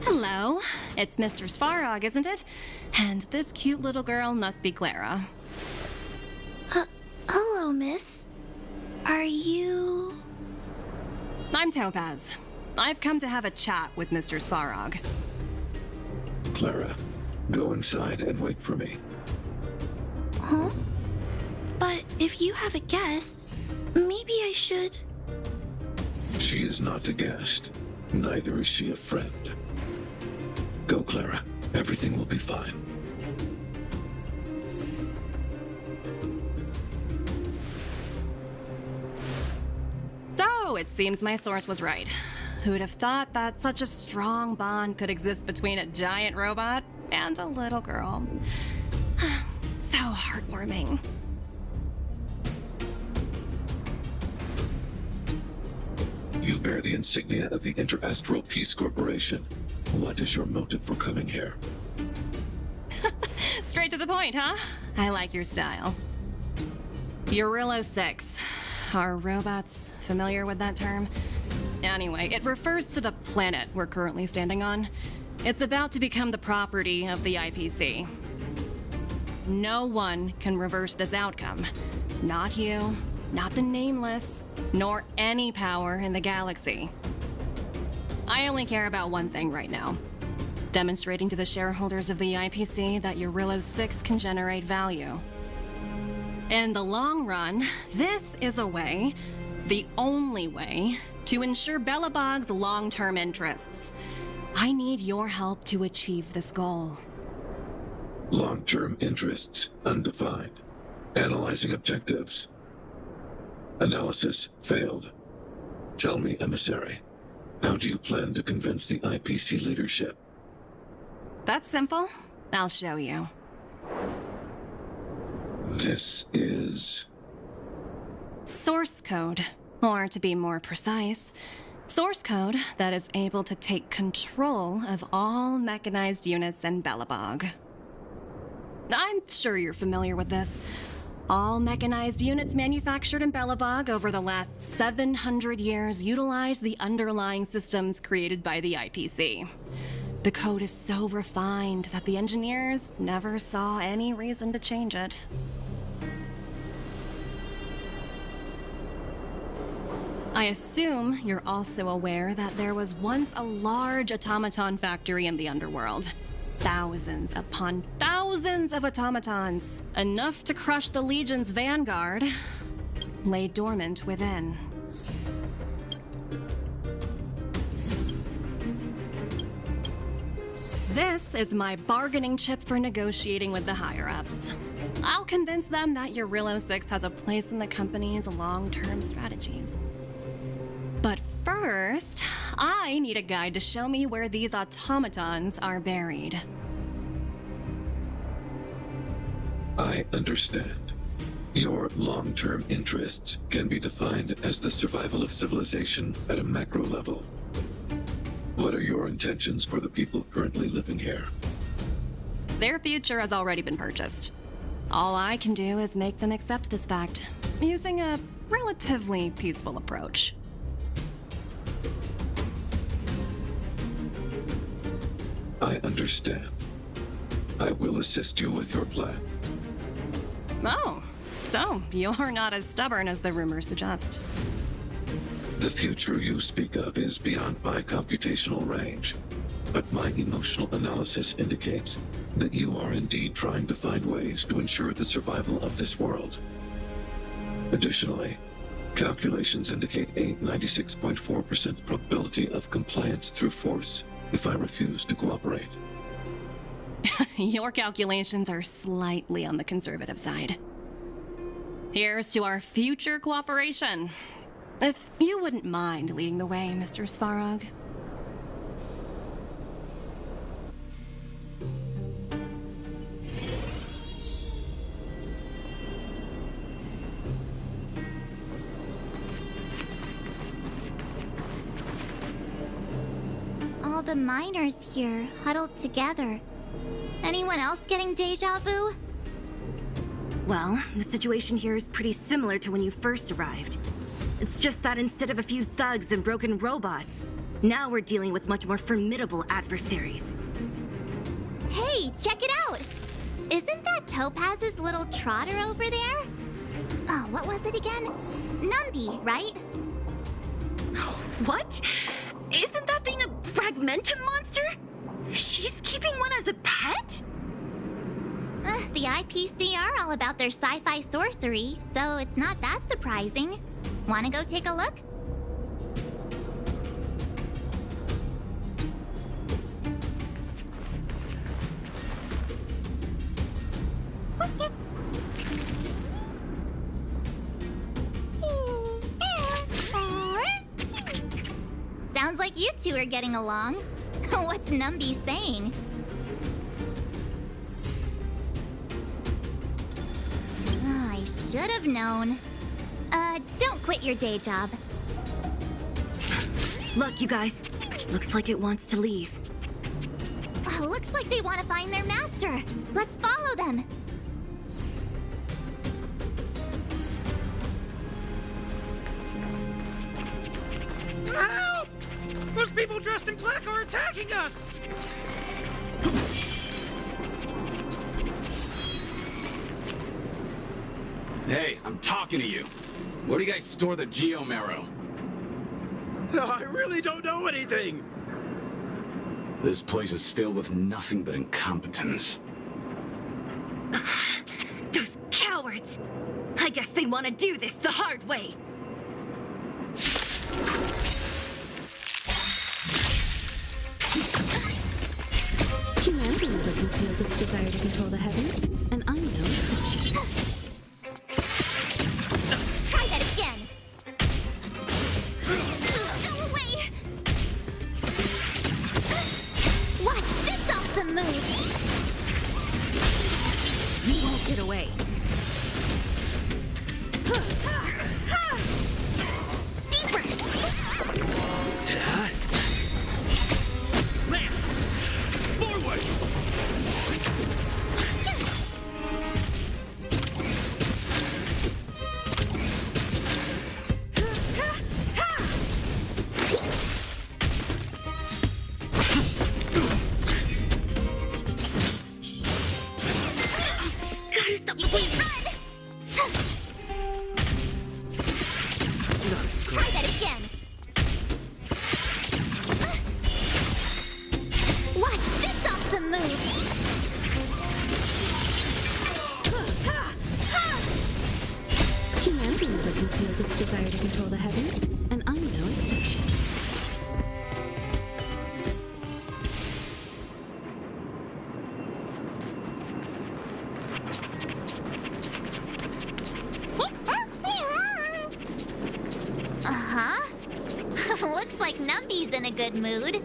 Hello. It's Mr. Svarog, isn't it? And this cute little girl must be Clara. Hello, miss. Are you... I'm Topaz. I've come to have a chat with Mr. Svarog. Clara, go inside and wait for me. Huh? But if you have a guest, maybe I should... She is not a guest. Neither is she a friend. Go, Clara. Everything will be fine. So, it seems my source was right. Who'd have thought that such a strong bond could exist between a giant robot and a little girl? So heartwarming. You bear the insignia of the Interastral Peace Corporation. What is your motive for coming here? Straight to the point, huh? I like your style. Eurillo 6. Are robots familiar with that term? Anyway, it refers to the planet we're currently standing on. It's about to become the property of the IPC. No one can reverse this outcome. Not you, not the Nameless, nor any power in the galaxy. I only care about one thing right now. Demonstrating to the shareholders of the IPC that Eurillo 6 can generate value. In the long run, this is a way, the only way, to ensure Belobog's long-term interests. I need your help to achieve this goal. Long-term interests undefined. Analyzing objectives. Analysis failed. Tell me, Emissary, how do you plan to convince the IPC leadership? That's simple. I'll show you. This is... Source code. Or to be more precise, source code that is able to take control of all mechanized units in Belobog. I'm sure you're familiar with this. All mechanized units manufactured in Belobog over the last 700 years utilize the underlying systems created by the IPC. The code is so refined that the engineers never saw any reason to change it. I assume you're also aware that there was once a large automaton factory in the underworld. Thousands upon thousands of automatons, enough to crush the Legion's vanguard, lay dormant within. This is my bargaining chip for negotiating with the higher-ups. I'll convince them that Eurillo 6 has a place in the company's long-term strategies. But first, I need a guide to show me where these automatons are buried. I understand. Your long-term interests can be defined as the survival of civilization at a macro level. What are your intentions for the people currently living here? Their future has already been purchased. All I can do is make them accept this fact, using a relatively peaceful approach. I understand. I will assist you with your plan. Oh, so you're not as stubborn as the rumors suggest. The future you speak of is beyond my computational range, but my emotional analysis indicates that you are indeed trying to find ways to ensure the survival of this world. Additionally, calculations indicate a 96.4% probability of compliance through force if I refuse to cooperate. Your calculations are slightly on the conservative side. Here's to our future cooperation. If you wouldn't mind leading the way, Mr. Svarog. All the miners here, huddled together. Anyone else getting deja vu? Well, the situation here is pretty similar to when you first arrived. It's just that instead of a few thugs and broken robots, now we're dealing with much more formidable adversaries. Hey, check it out! Isn't that Topaz's little trotter over there? Oh, what was it again? Numby, right? What? Isn't that thing a fragmentum monster? She's keeping one as a pet? The IPC are all about their sci-fi sorcery, so it's not that surprising. Wanna go take a look? Sounds like you two are getting along. What's Numby saying? I should have known. Don't quit your day job. Look, you guys. Looks like it wants to leave. Looks like they want to find their master. Let's follow them. Help! Those people dressed in black are attacking us! Hey, I'm talking to you. Where do you guys store the Geomarrow? I really don't know anything! This place is filled with nothing but incompetence. Those cowards! I guess they want to do this the hard way. Humanity never conceals its desire to control the heavens, and I'm no exception. Try that again. Go away. Watch this awesome move. You won't get away. Looks like Numby's in a good mood.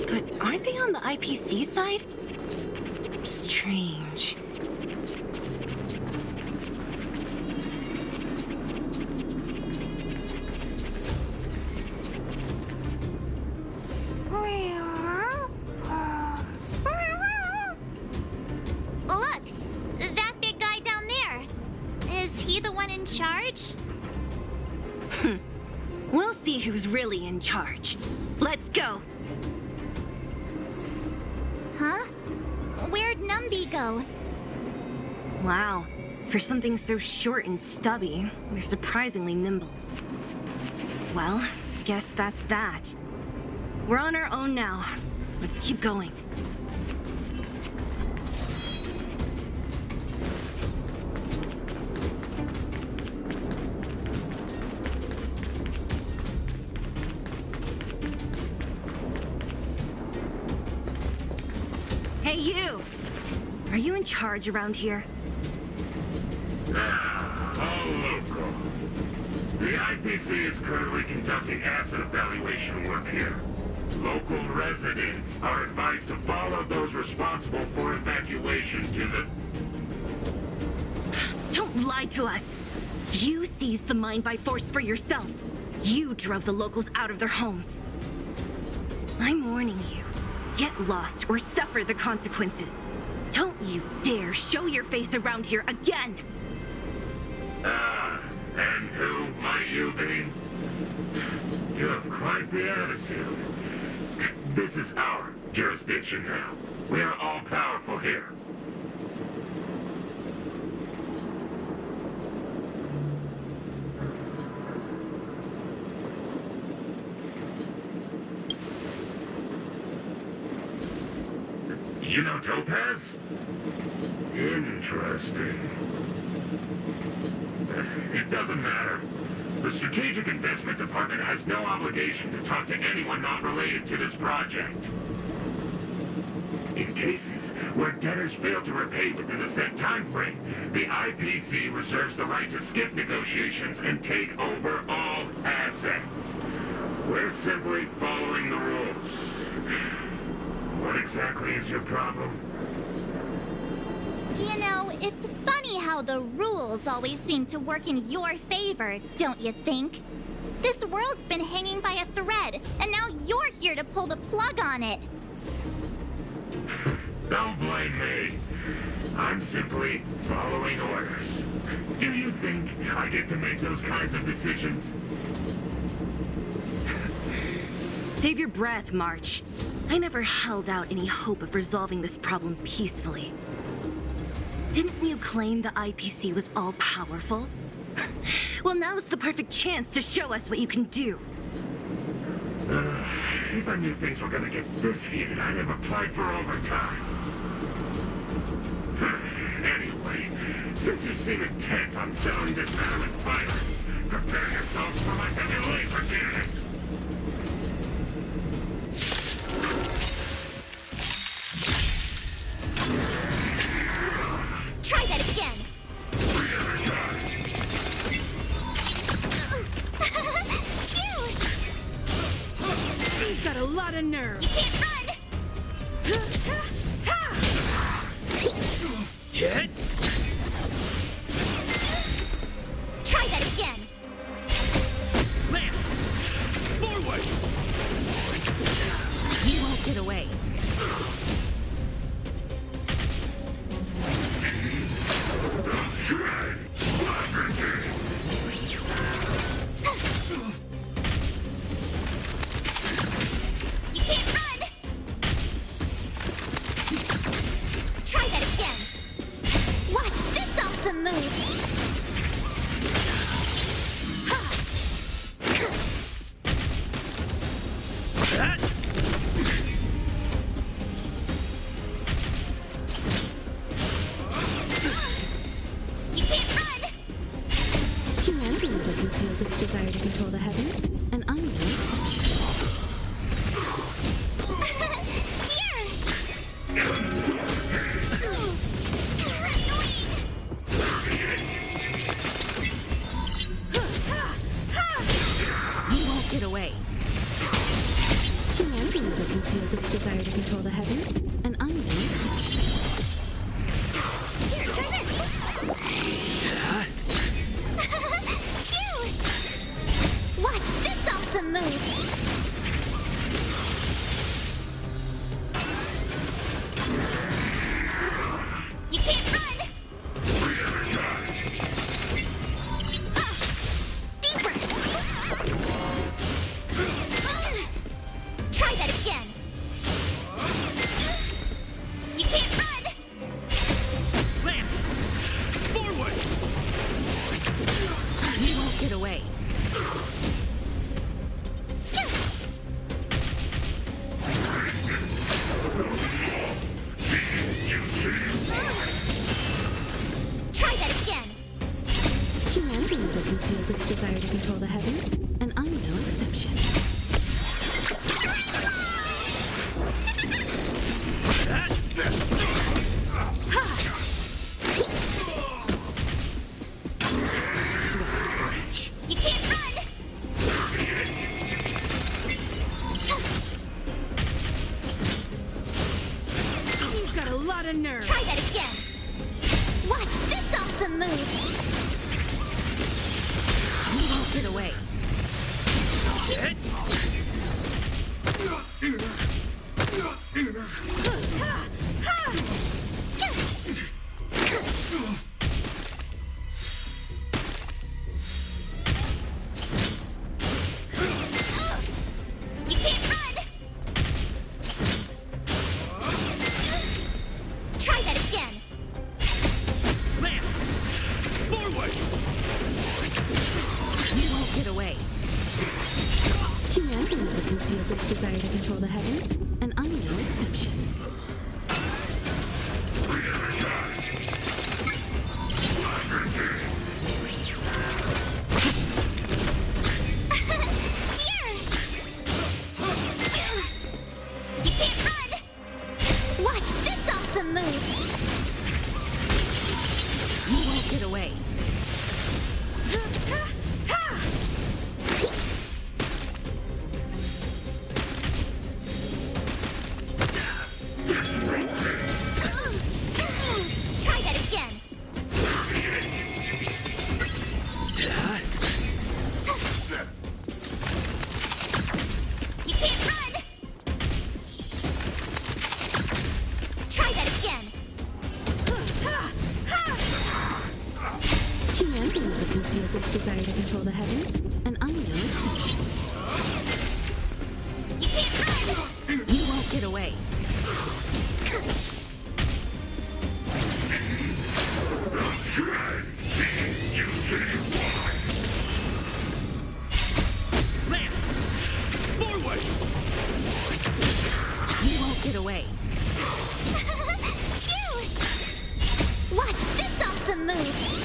But aren't they on the IPC side? Strange. Look! That big guy down there. Is he the one in charge? We'll see who's really in charge. Let's go! Huh? Where'd Numby go? Wow. For something so short and stubby, they're surprisingly nimble. Well, guess that's that. We're on our own now. Let's keep going. Hey, you! Are you in charge around here? All local. The IPC is currently conducting asset evaluation work here. Local residents are advised to follow those responsible for evacuation to the... Don't lie to us! You seized the mine by force for yourself. You drove the locals out of their homes. I'm warning you. Get lost or suffer the consequences. Don't you dare show your face around here again! And who might you be? You have quite the attitude. This is our jurisdiction now. We are all powerful here. You know Topaz? Interesting. It doesn't matter. The Strategic Investment Department has no obligation to talk to anyone not related to this project. In cases where debtors fail to repay within the set time frame, the IPC reserves the right to skip negotiations and take over all assets. We're simply following the rules. What exactly is your problem? You know, it's funny how the rules always seem to work in your favor, don't you think? This world's been hanging by a thread, and now you're here to pull the plug on it. Don't blame me. I'm simply following orders. Do you think I get to make those kinds of decisions? Save your breath, March. I never held out any hope of resolving this problem peacefully. Didn't you claim the IPC was all-powerful? Well, now's the perfect chance to show us what you can do. If I knew things were gonna get this heated, I'd have applied for overtime. Anyway, since you seem intent on settling this matter with violence, prepare yourselves for my heavy laser cannon. Try that again. He's got a lot of nerve. You can't run! Hit! Try that again. Lamp! Forward! You won't get away. You can't run! Try that again. Watch this awesome move. You can't run! Humanity never conceals its desire to control the heavens, and I'm no exception. You won't get away. Humanity never conceals its desire to control the heavens, and I'm no exception. Here, try this! Cute! Watch this awesome move! You can't run! Deeper! Try that again! You can't run! Lamp! Forward! You won't get away. Try that again! Humanity never conceals its desire to control the heavens, and I'm no exception. You can't run! You've got a lot of nerve. Try that again! Watch this awesome move! You won't get away. Hit! You can't run! Try that again! Lamp! Forward! You won't get away. Humanity never conceals its desire to control the heavens, and I'm no exception. Here! You can't run! Watch this awesome move! You won't get away. desire to control the heavens, and I'm no exception. You can't run! You won't get away. Lance! Forward! You won't get away. Phew! Watch this awesome move!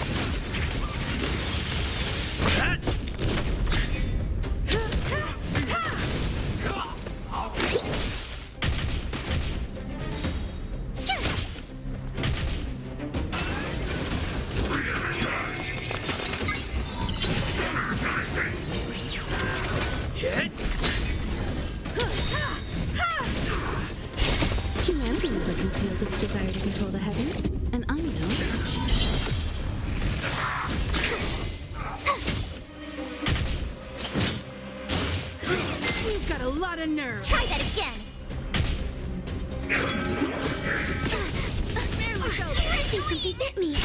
Humanity never conceals its desire to control the heavens, and I'm no exception. You've got a lot of nerve. Try that again! There we go. I think something bit me.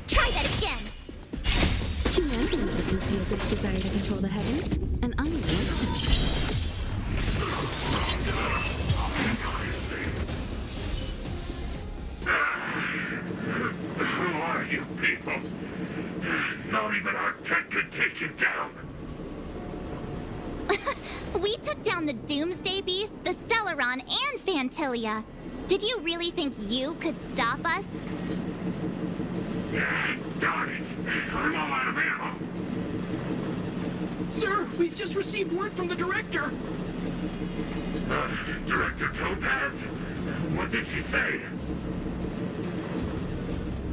Try that again! Humanity never conceals its desire to control the heavens, and I'm no exception. Who are you people? Not even our tech could take you down. We took down the Doomsday Beast, the Stellaron, and Fantilia. Did you really think you could stop us? Darn it! I'm all out of ammo. Sir, we've just received word from the director. Director Topaz? What did she say?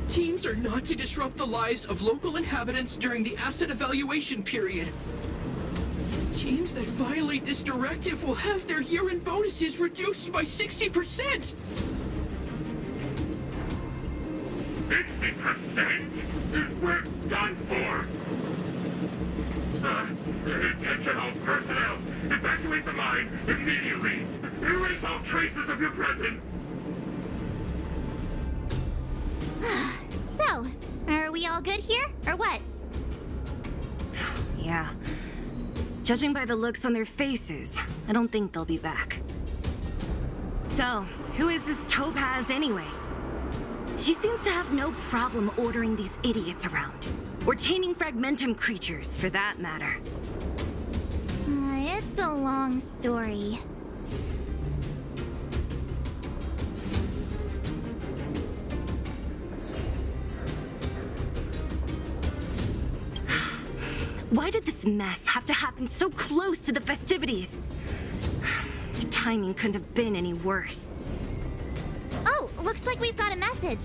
Teams are not to disrupt the lives of local inhabitants during the asset evaluation period. Teams that violate this directive will have their year-end bonuses reduced by 60%! 60%? We're done for! Attention all personnel! Evacuate the mine immediately! Erase all traces of your presence! So, are we all good here, or what? Yeah. Judging by the looks on their faces, I don't think they'll be back. So, who is this Topaz anyway? She seems to have no problem ordering these idiots around. Or taming fragmentum creatures, for that matter. It's a long story. Why did this mess have to happen so close to the festivities? The timing couldn't have been any worse. Oh, looks like we've got a message.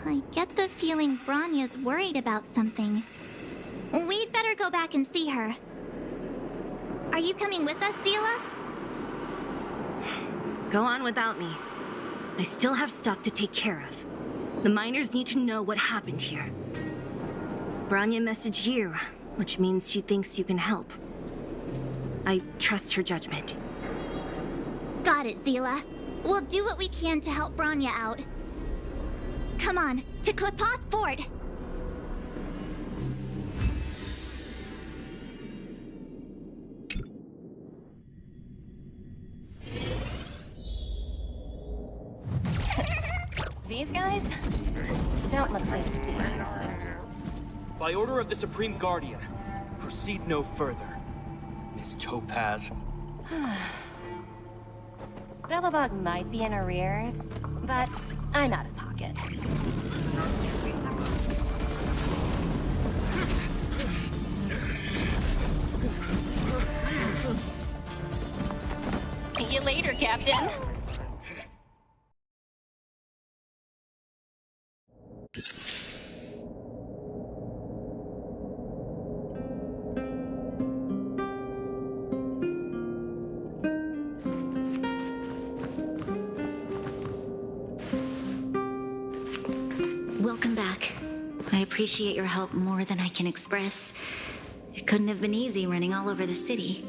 I get the feeling Bronya's worried about something. We'd better go back and see her. Are you coming with us, Zila? Go on without me. I still have stuff to take care of. The miners need to know what happened here. Bronya messaged you, which means she thinks you can help. I trust her judgment. Got it, Zila. We'll do what we can to help Bronya out. Come on, to Klipoth Fort! These guys don't look pleased to see us. By order of the Supreme Guardian, proceed no further, Miss Topaz. Belobog might be in arrears, but I'm out of pocket. Captain. Welcome back. I appreciate your help more than I can express. It couldn't have been easy running all over the city.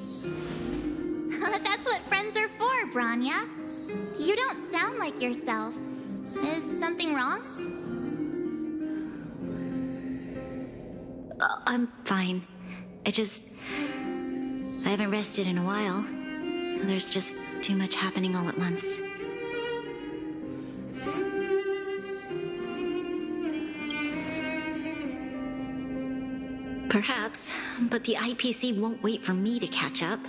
That's what friends are for, Branya. You don't sound like yourself. Is something wrong? I'm fine. I haven't rested in a while. There's just too much happening all at once. Perhaps, but the IPC won't wait for me to catch up.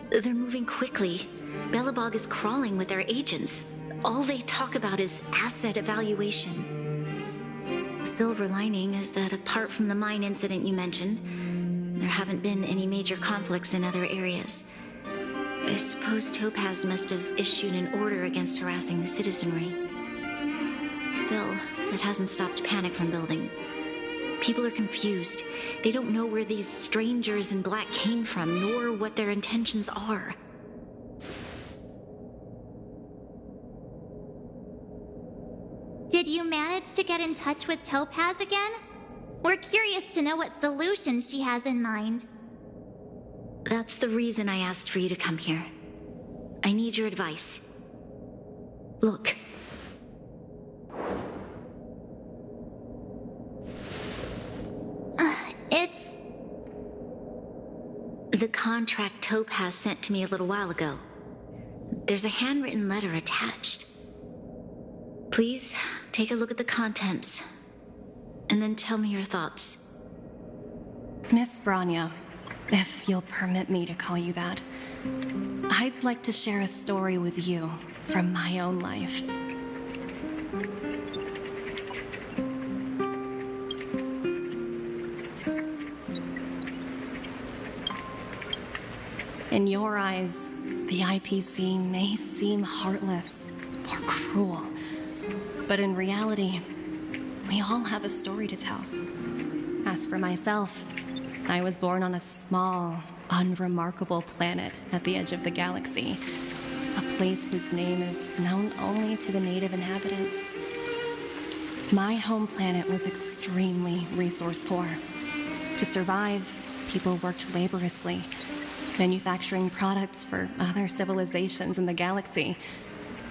They're moving quickly. Belobog is crawling with their agents. All they talk about is asset evaluation. The silver lining is that apart from the mine incident you mentioned, there haven't been any major conflicts in other areas. I suppose Topaz must have issued an order against harassing the citizenry. Still, that hasn't stopped panic from building. People are confused. They don't know where these strangers in black came from, nor what their intentions are. Did you manage to get in touch with Topaz again? We're curious to know what solution she has in mind. That's the reason I asked for you to come here. I need your advice. Look. It's... The contract Topaz sent to me a little while ago. There's a handwritten letter attached. Please, take a look at the contents, and then tell me your thoughts. Miss Branya, if you'll permit me to call you that, I'd like to share a story with you from my own life. In your eyes, the IPC may seem heartless or cruel, but in reality, we all have a story to tell. As for myself, I was born on a small, unremarkable planet at the edge of the galaxy, a place whose name is known only to the native inhabitants. My home planet was extremely resource poor. To survive, people worked laboriously, manufacturing products for other civilizations in the galaxy,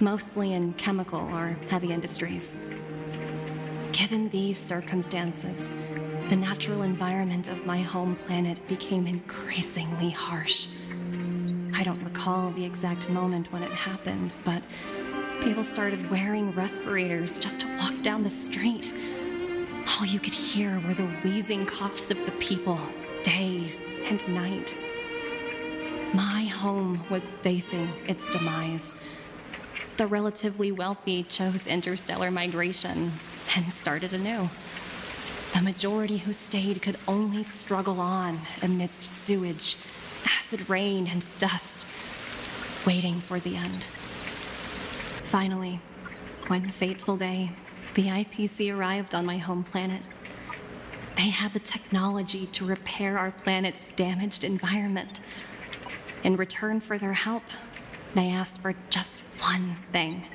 mostly in chemical or heavy industries. Given these circumstances, the natural environment of my home planet became increasingly harsh. I don't recall the exact moment when it happened, but people started wearing respirators just to walk down the street. All you could hear were the wheezing coughs of the people, day and night. My home was facing its demise. The relatively wealthy chose interstellar migration and started anew. The majority who stayed could only struggle on amidst sewage, acid rain, and dust, waiting for the end. Finally, one fateful day, the IPC arrived on my home planet. They had the technology to repair our planet's damaged environment. In return for their help, they asked for just one thing: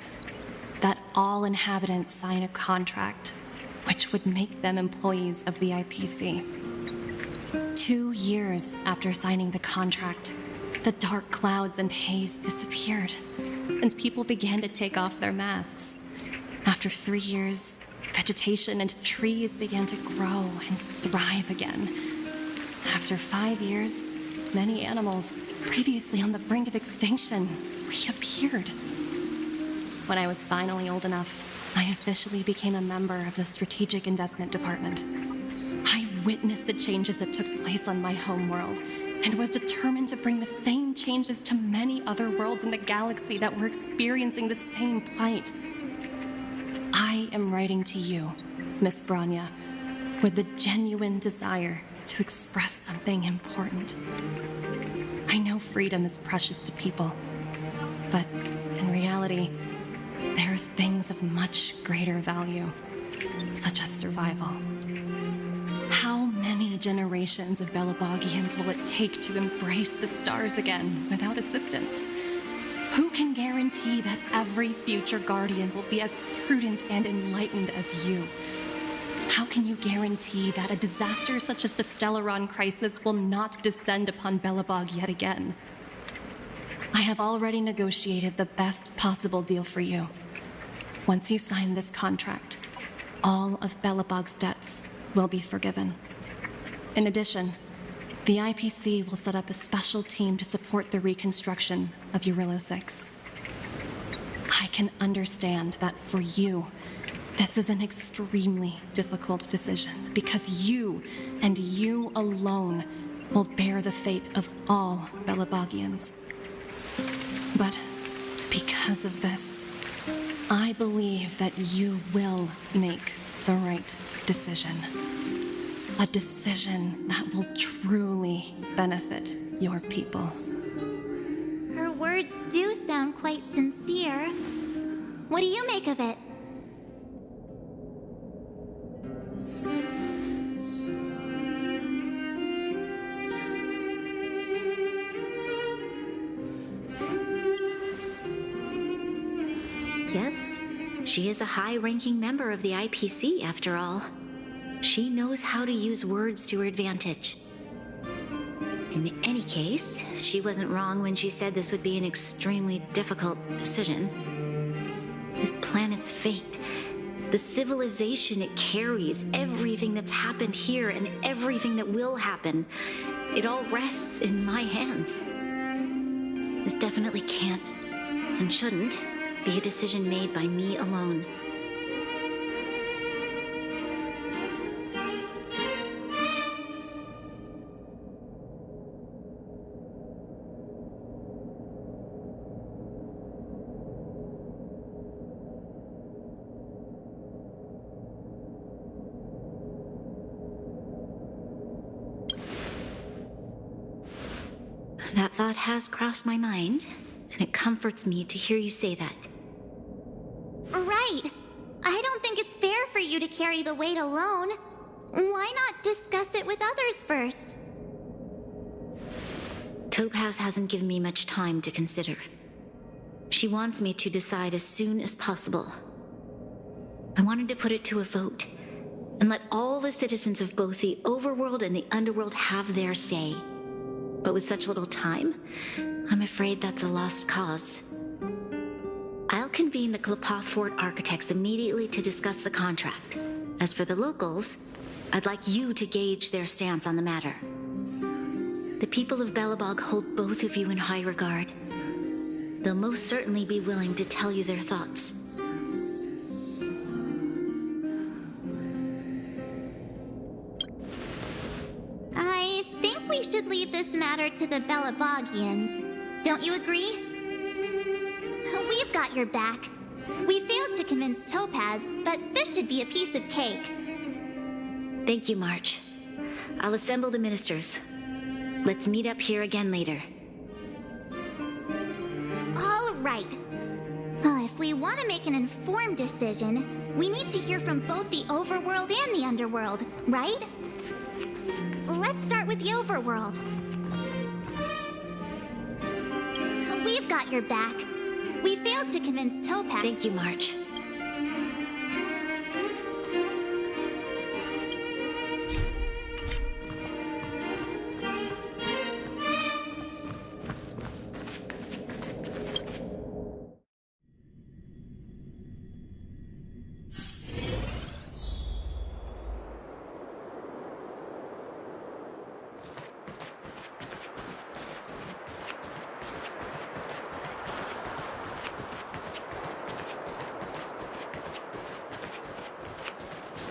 that all inhabitants sign a contract which would make them employees of the IPC. 2 years after signing the contract, the dark clouds and haze disappeared, and people began to take off their masks. After 3 years, vegetation and trees began to grow and thrive again. After 5 years, many animals, previously on the brink of extinction, reappeared. When I was finally old enough, I officially became a member of the Strategic Investment Department. I witnessed the changes that took place on my home world, and was determined to bring the same changes to many other worlds in the galaxy that were experiencing the same plight. I am writing to you, Miss Branya, with the genuine desire to express something important. I know freedom is precious to people, But in reality, there are things of much greater value, such as survival. How many generations of Belabogians will it take to embrace the stars again without assistance? Who can guarantee that every future Guardian will be as prudent and enlightened as you? How can you guarantee that a disaster such as the Stellaron crisis will not descend upon Belobog yet again? I have already negotiated the best possible deal for you. Once you sign this contract, all of Belobog's debts will be forgiven. In addition, the IPC will set up a special team to support the reconstruction of Eurillo 6. I can understand that for you, this is an extremely difficult decision because you, and you alone, will bear the fate of all Belabogians. But because of this, I believe that you will make the right decision. A decision that will truly benefit your people. Her words do sound quite sincere. What do you make of it? Yes, she is a high-ranking member of the IPC, after all. She knows how to use words to her advantage. In any case, she wasn't wrong when she said this would be an extremely difficult decision. This planet's fate, the civilization it carries, everything that's happened here and everything that will happen, it all rests in my hands. This definitely can't, and shouldn't, be a decision made by me alone. That thought has crossed my mind, and it comforts me to hear you say that. Right. I don't think it's fair for you to carry the weight alone. Why not discuss it with others first? Topaz hasn't given me much time to consider. She wants me to decide as soon as possible. I wanted to put it to a vote, and let all the citizens of both the overworld and the underworld have their say. But with such little time, I'm afraid that's a lost cause. I'll convene the Klapoth Fort architects immediately to discuss the contract. As for the locals, I'd like you to gauge their stance on the matter. The people of Belobog hold both of you in high regard. They'll most certainly be willing to tell you their thoughts. I think we should leave this matter to the Belabogians. Don't you agree? We've got your back. We failed to convince Topaz, but this should be a piece of cake. Thank you, March. I'll assemble the ministers. Let's meet up here again later. All right. If we want to make an informed decision, we need to hear from both the overworld and the underworld, right? Let's start with the overworld. We've got your back. We failed to convince Topaz. Thank you, March.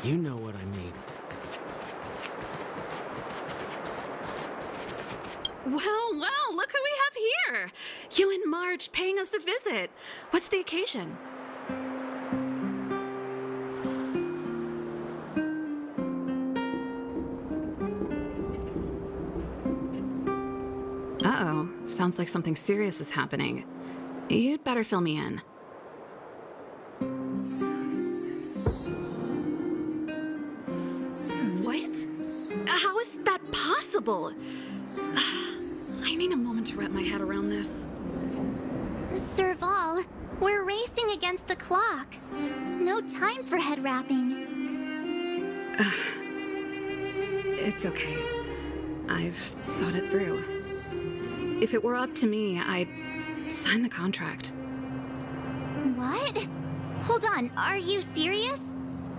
You know what I mean. Well, look who we have here! You and March paying us a visit. What's the occasion? Uh-oh. Sounds like something serious is happening. You'd better fill me in. What? How is that possible? I need a moment to wrap my head around this. Serval, we're racing against the clock. No time for head wrapping. It's okay. I've thought it through. If it were up to me, I'd sign the contract. What? Hold on, are you serious?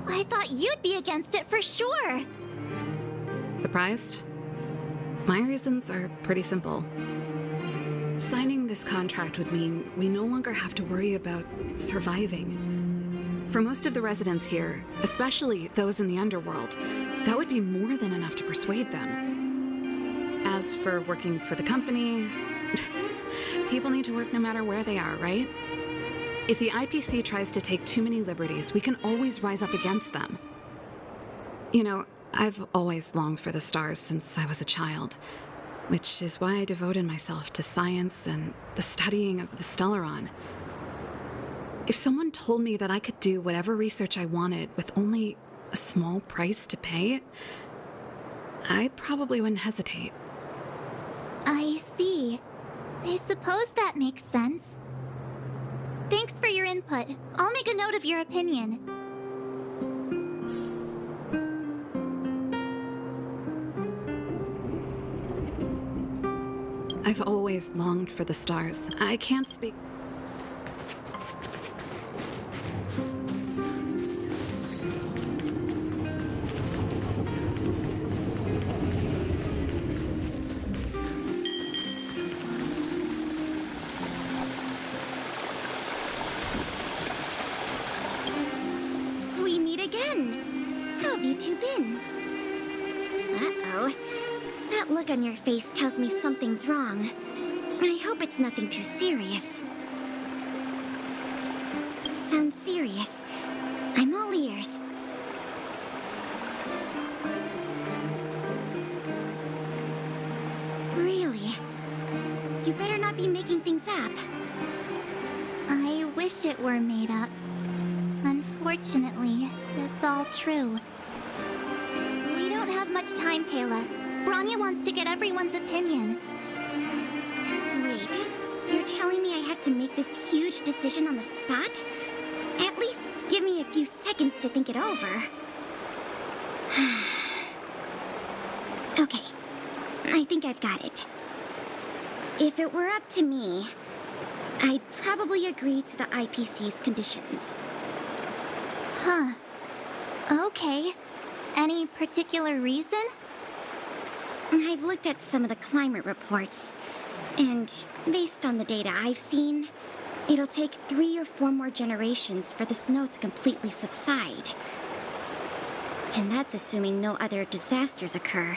I thought you'd be against it for sure. Surprised? My reasons are pretty simple. Signing this contract would mean we no longer have to worry about surviving. For most of the residents here, especially those in the underworld, that would be more than enough to persuade them. As for working for the company, people need to work no matter where they are, right? If the IPC tries to take too many liberties, we can always rise up against them. You know, I've always longed for the stars since I was a child, which is why I devoted myself to science and the studying of the Stellaron. If someone told me that I could do whatever research I wanted with only a small price to pay, I probably wouldn't hesitate. I see. I suppose that makes sense. Thanks for your input. I'll make a note of your opinion. I've always longed for the stars. I can't speak... We meet again. How have you two been? Uh-oh. That look on your face tells me something's wrong. I hope it's nothing too serious. Sounds serious. I'm all ears. Really? You better not be making things up. I wish it were made up. Unfortunately, it's all true. We don't have much time, Kayla. Branya wants to get everyone's opinion. Wait, you're telling me I have to make this huge decision on the spot? At least give me a few seconds to think it over. Okay, I think I've got it. If it were up to me, I'd probably agree to the IPC's conditions. Huh. Okay. Any particular reason? I've looked at some of the climate reports, and based on the data I've seen, it'll take 3 or 4 more generations for the snow to completely subside. And that's assuming no other disasters occur.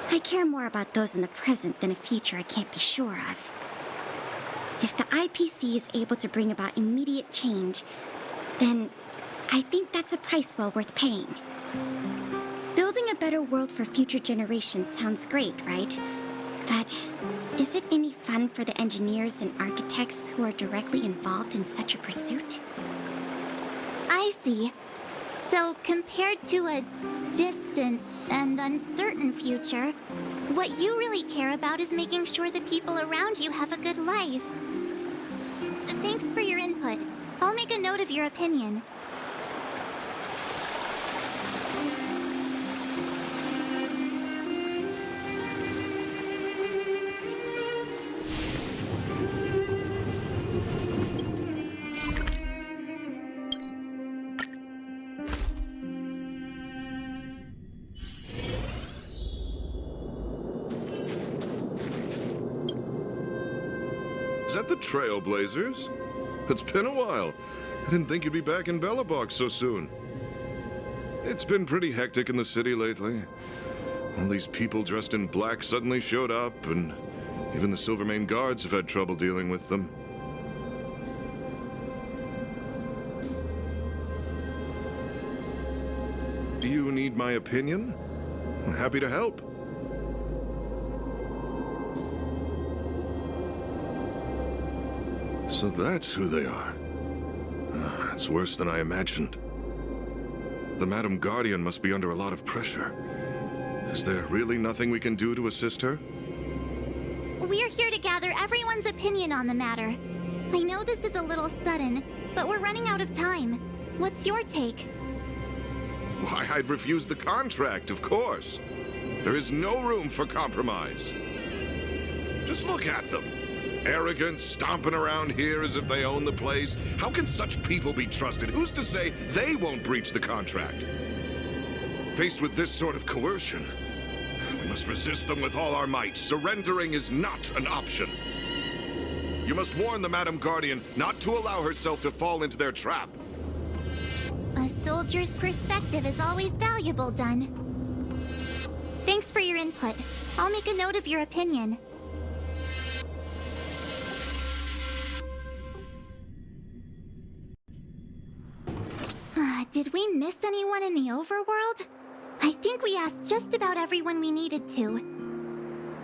I care more about those in the present than a future I can't be sure of. If the IPC is able to bring about immediate change, then I think that's a price well worth paying. Building a better world for future generations sounds great, right? But is it any fun for the engineers and architects who are directly involved in such a pursuit? I see. So, compared to a distant and uncertain future, what you really care about is making sure the people around you have a good life. Thanks for your input. I'll make a note of your opinion. Is that the Trailblazers? It's been a while. I didn't think you'd be back in Belobog so soon. It's been pretty hectic in the city lately. All these people dressed in black suddenly showed up, and even the Silvermane guards have had trouble dealing with them. Do you need my opinion? I'm happy to help. So that's who they are. It's worse than I imagined. The Madam Guardian must be under a lot of pressure. Is there really nothing we can do to assist her? We're here to gather everyone's opinion on the matter. I know this is a little sudden, but we're running out of time. What's your take? Why, I'd refuse the contract, of course. There is no room for compromise. Just look at them. Arrogant, stomping around here as if they own the place. How can such people be trusted? Who's to say they won't breach the contract? Faced with this sort of coercion, we must resist them with all our might. Surrendering is not an option. You must warn the Madam Guardian not to allow herself to fall into their trap. A soldier's perspective is always valuable, Dunn. Thanks for your input. I'll make a note of your opinion. Did we miss anyone in the overworld? I think we asked just about everyone we needed to.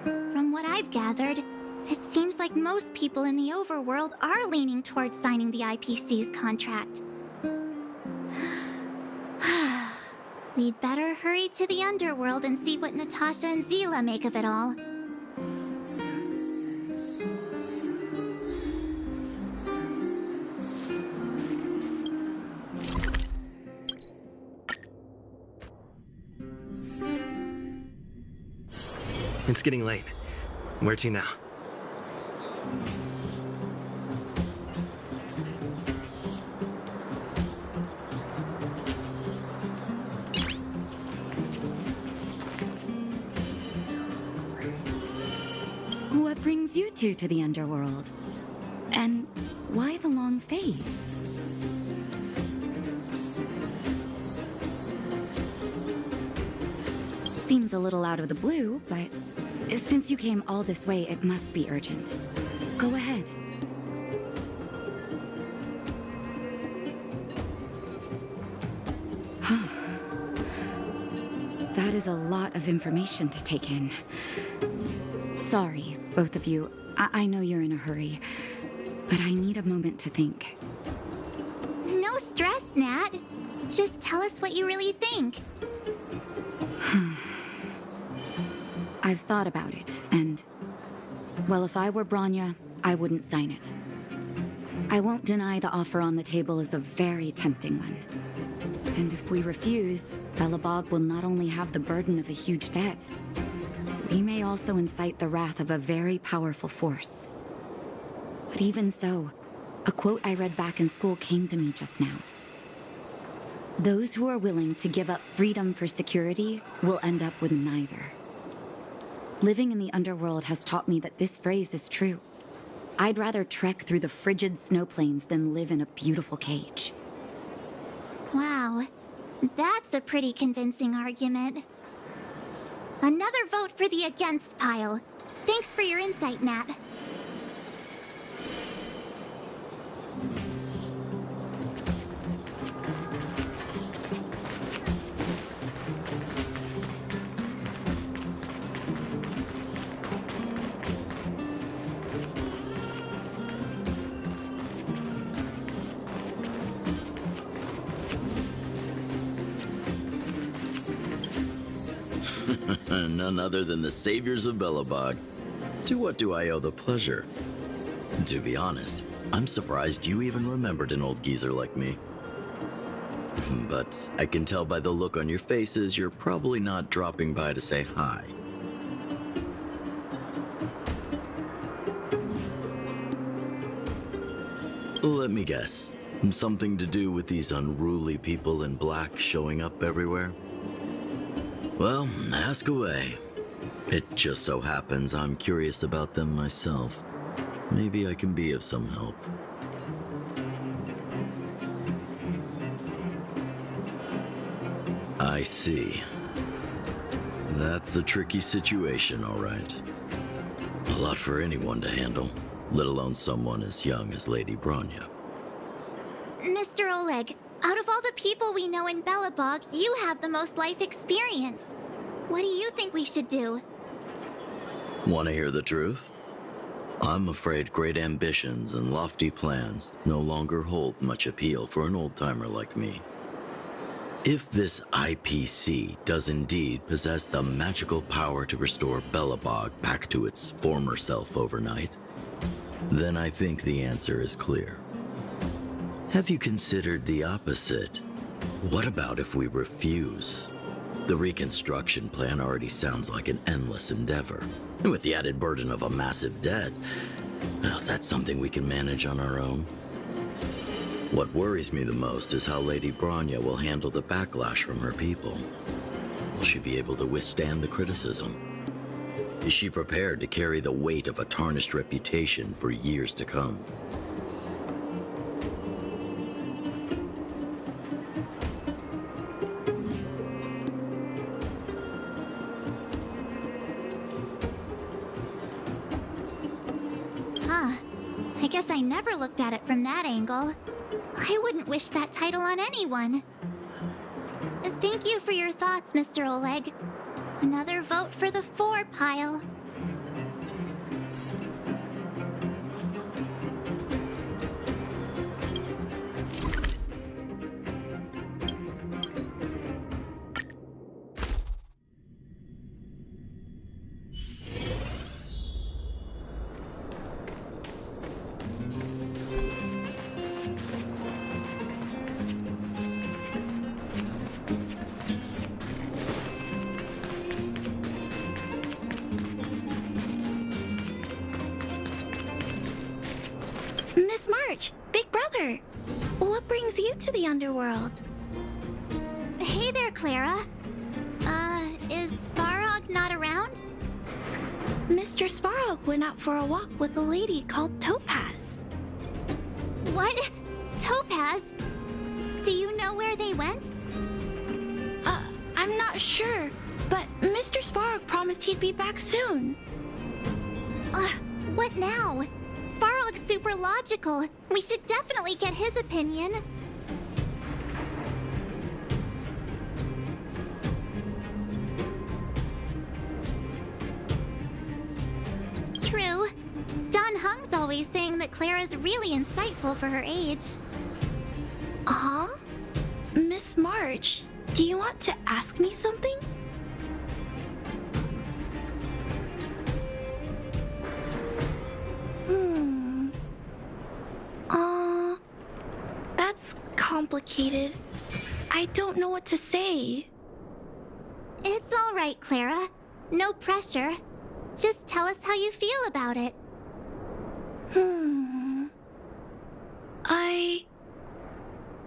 From what I've gathered, it seems like most people in the overworld are leaning towards signing the IPC's contract. We'd better hurry to the underworld and see what Natasha and Zila make of it all. It's getting late. Where to now? What brings you two to the underworld? And why the long face? Seems a little out of the blue, but since you came all this way, it must be urgent. Go ahead. That is a lot of information to take in. Sorry, both of you. I know you're in a hurry, but I need a moment to think. No stress, Nat. Just tell us what you really think. I've thought about it, and... well, if I were Bronya, I wouldn't sign it. I won't deny the offer on the table is a very tempting one. And if we refuse, Belobog will not only have the burden of a huge debt, we may also incite the wrath of a very powerful force. But even so, a quote I read back in school came to me just now. Those who are willing to give up freedom for security will end up with neither. Living in the underworld has taught me that this phrase is true. I'd rather trek through the frigid snow plains than live in a beautiful cage. Wow, that's a pretty convincing argument. Another vote for the against pile. Thanks for your insight, Nat. None other than the saviors of Belobog. To what do I owe the pleasure? To be honest, I'm surprised you even remembered an old geezer like me. But I can tell by the look on your faces you're probably not dropping by to say hi. Let me guess. Something to do with these unruly people in black showing up everywhere? Well, ask away. It just so happens I'm curious about them myself. Maybe I can be of some help. I see. That's a tricky situation, all right. A lot for anyone to handle, let alone someone as young as Lady Bronya. Mr. Oleg, out of all the people we know in Belobog, you have the most life experience. What do you think we should do? Want to hear the truth? I'm afraid great ambitions and lofty plans no longer hold much appeal for an old-timer like me. If this IPC does indeed possess the magical power to restore Belobog back to its former self overnight, then I think the answer is clear. Have you considered the opposite? What about if we refuse? The reconstruction plan already sounds like an endless endeavor. And with the added burden of a massive debt, well, is that something we can manage on our own? What worries me the most is how Lady Bronya will handle the backlash from her people. Will she be able to withstand the criticism? Is she prepared to carry the weight of a tarnished reputation for years to come? Huh. I guess I never looked at it from that angle. I wouldn't wish that title on anyone. Thank you for your thoughts, Mr. Oleg. Another vote for the 4 pile. Miss March, Big Brother, what brings you to the underworld? Hey there, Clara. Is Svarog not around? Mr. Svarog went out for a walk with a lady called Topaz. What? Topaz? Do you know where they went? I'm not sure, but Mr. Svarog promised he'd be back soon. What now? Svarog's super logical. We should definitely get his opinion. True. Don Hung's always saying that Clara's really insightful for her age. Huh? Miss March, do you want to ask me something? That's complicated. I don't know what to say. It's all right, Clara. No pressure. Just tell us how you feel about it.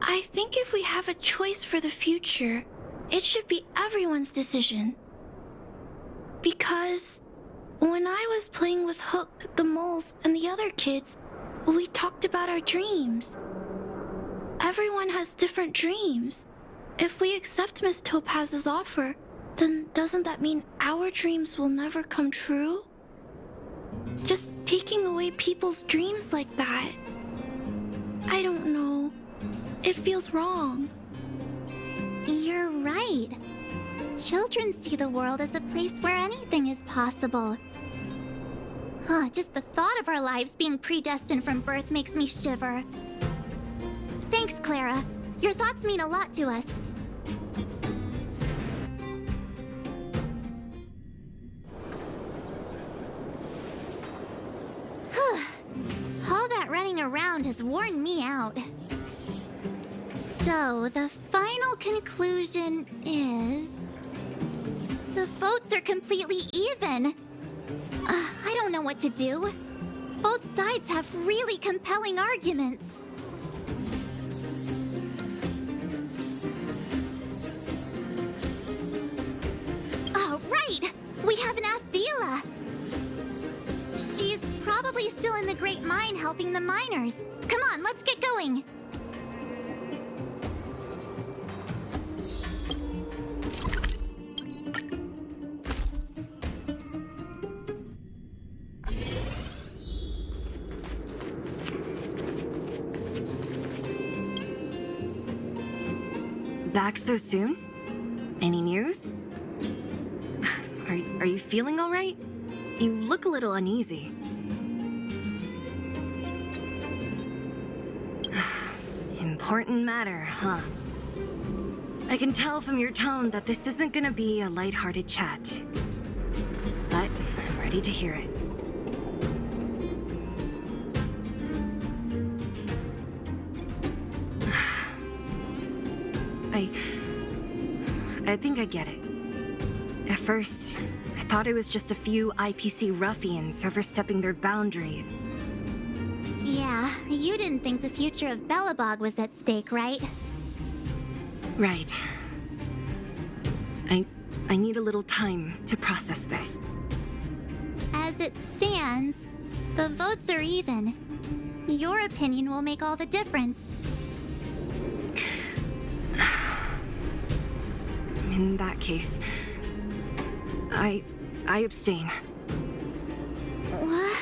I think if we have a choice for the future, it should be everyone's decision. Because when I was playing with Hook, the moles, and the other kids, we talked about our dreams. Everyone has different dreams. If we accept Miss Topaz's offer, then doesn't that mean our dreams will never come true? Just taking away people's dreams like that. I don't know. It feels wrong. You're right. Children see the world as a place where anything is possible. Just the thought of our lives being predestined from birth makes me shiver. Thanks, Clara. Your thoughts mean a lot to us. All that running around has worn me out. So, the final conclusion is... the votes are completely even. I don't know what to do. Both sides have really compelling arguments. Right! We haven't asked Zila. She's probably still in the Great Mine helping the miners. Come on, let's get going. Back so soon? Any news? Are you feeling all right? You look a little uneasy. Important matter, huh? I can tell from your tone that this isn't gonna be a lighthearted chat. But I'm ready to hear it. I think I get it. At first, I thought it was just a few IPC ruffians overstepping their boundaries. Yeah, you didn't think the future of Belobog was at stake, right? Right. I need a little time to process this. As it stands, the votes are even. Your opinion will make all the difference. In that case, I abstain. What?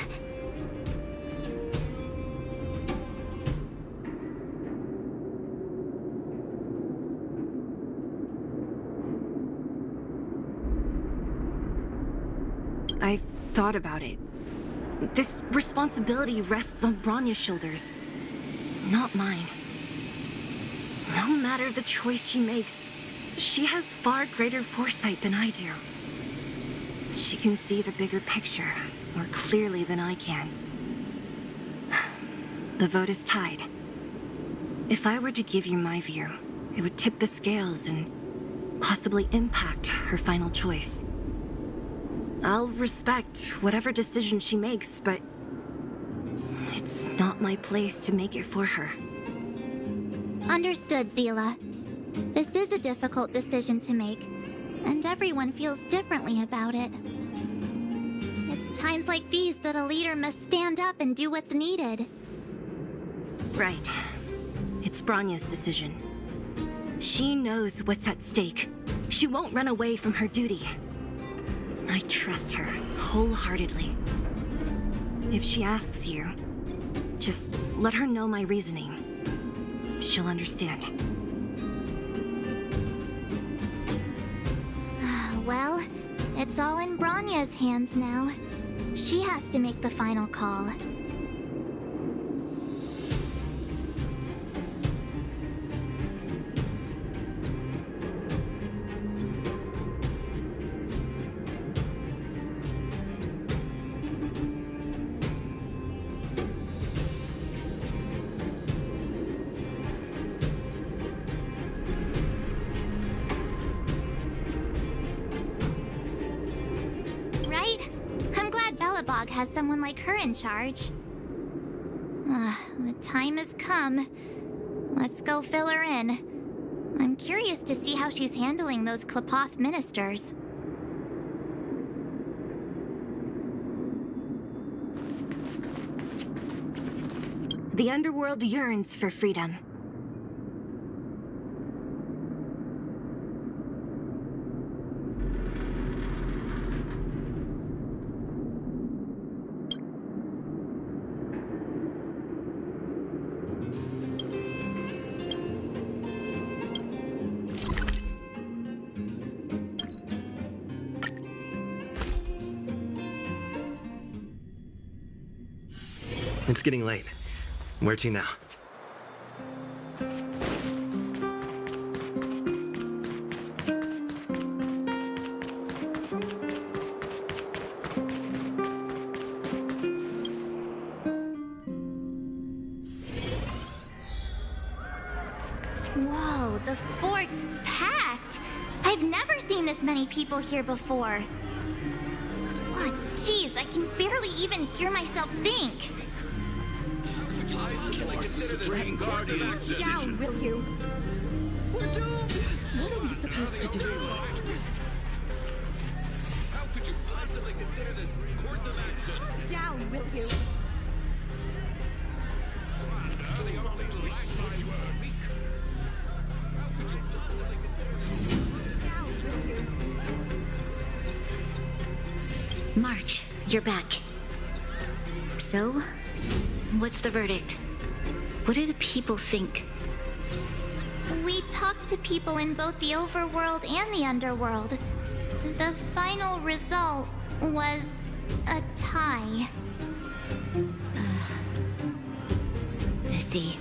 I've thought about it. This responsibility rests on Bronya's shoulders, not mine. No matter the choice she makes, she has far greater foresight than I do. She can see the bigger picture more clearly than I can. The vote is tied. If I were to give you my view, it would tip the scales and possibly impact her final choice. I'll respect whatever decision she makes, but it's not my place to make it for her. Understood, Zila. This is a difficult decision to make, and everyone feels differently about it. It's times like these that a leader must stand up and do what's needed. Right. It's Bronya's decision. She knows what's at stake. She won't run away from her duty. I trust her wholeheartedly. If she asks you, just let her know my reasoning. She'll understand. Well, it's all in Bronya's hands now. She has to make the final call. Belobog has someone like her in charge. The time has come. Let's go fill her in. I'm curious to see how she's handling those Klapoth ministers. The underworld yearns for freedom. It's getting late. Where to now? Whoa, the fort's packed! I've never seen this many people here before. Oh, jeez, I can barely even hear myself think. Down, will you? We're doomed! What are we supposed to do? How could you possibly consider this course of action? Down, will you? March, you're back. So, what's the verdict? What do the people think? We talked to people in both the overworld and the underworld. The final result was a tie. I see.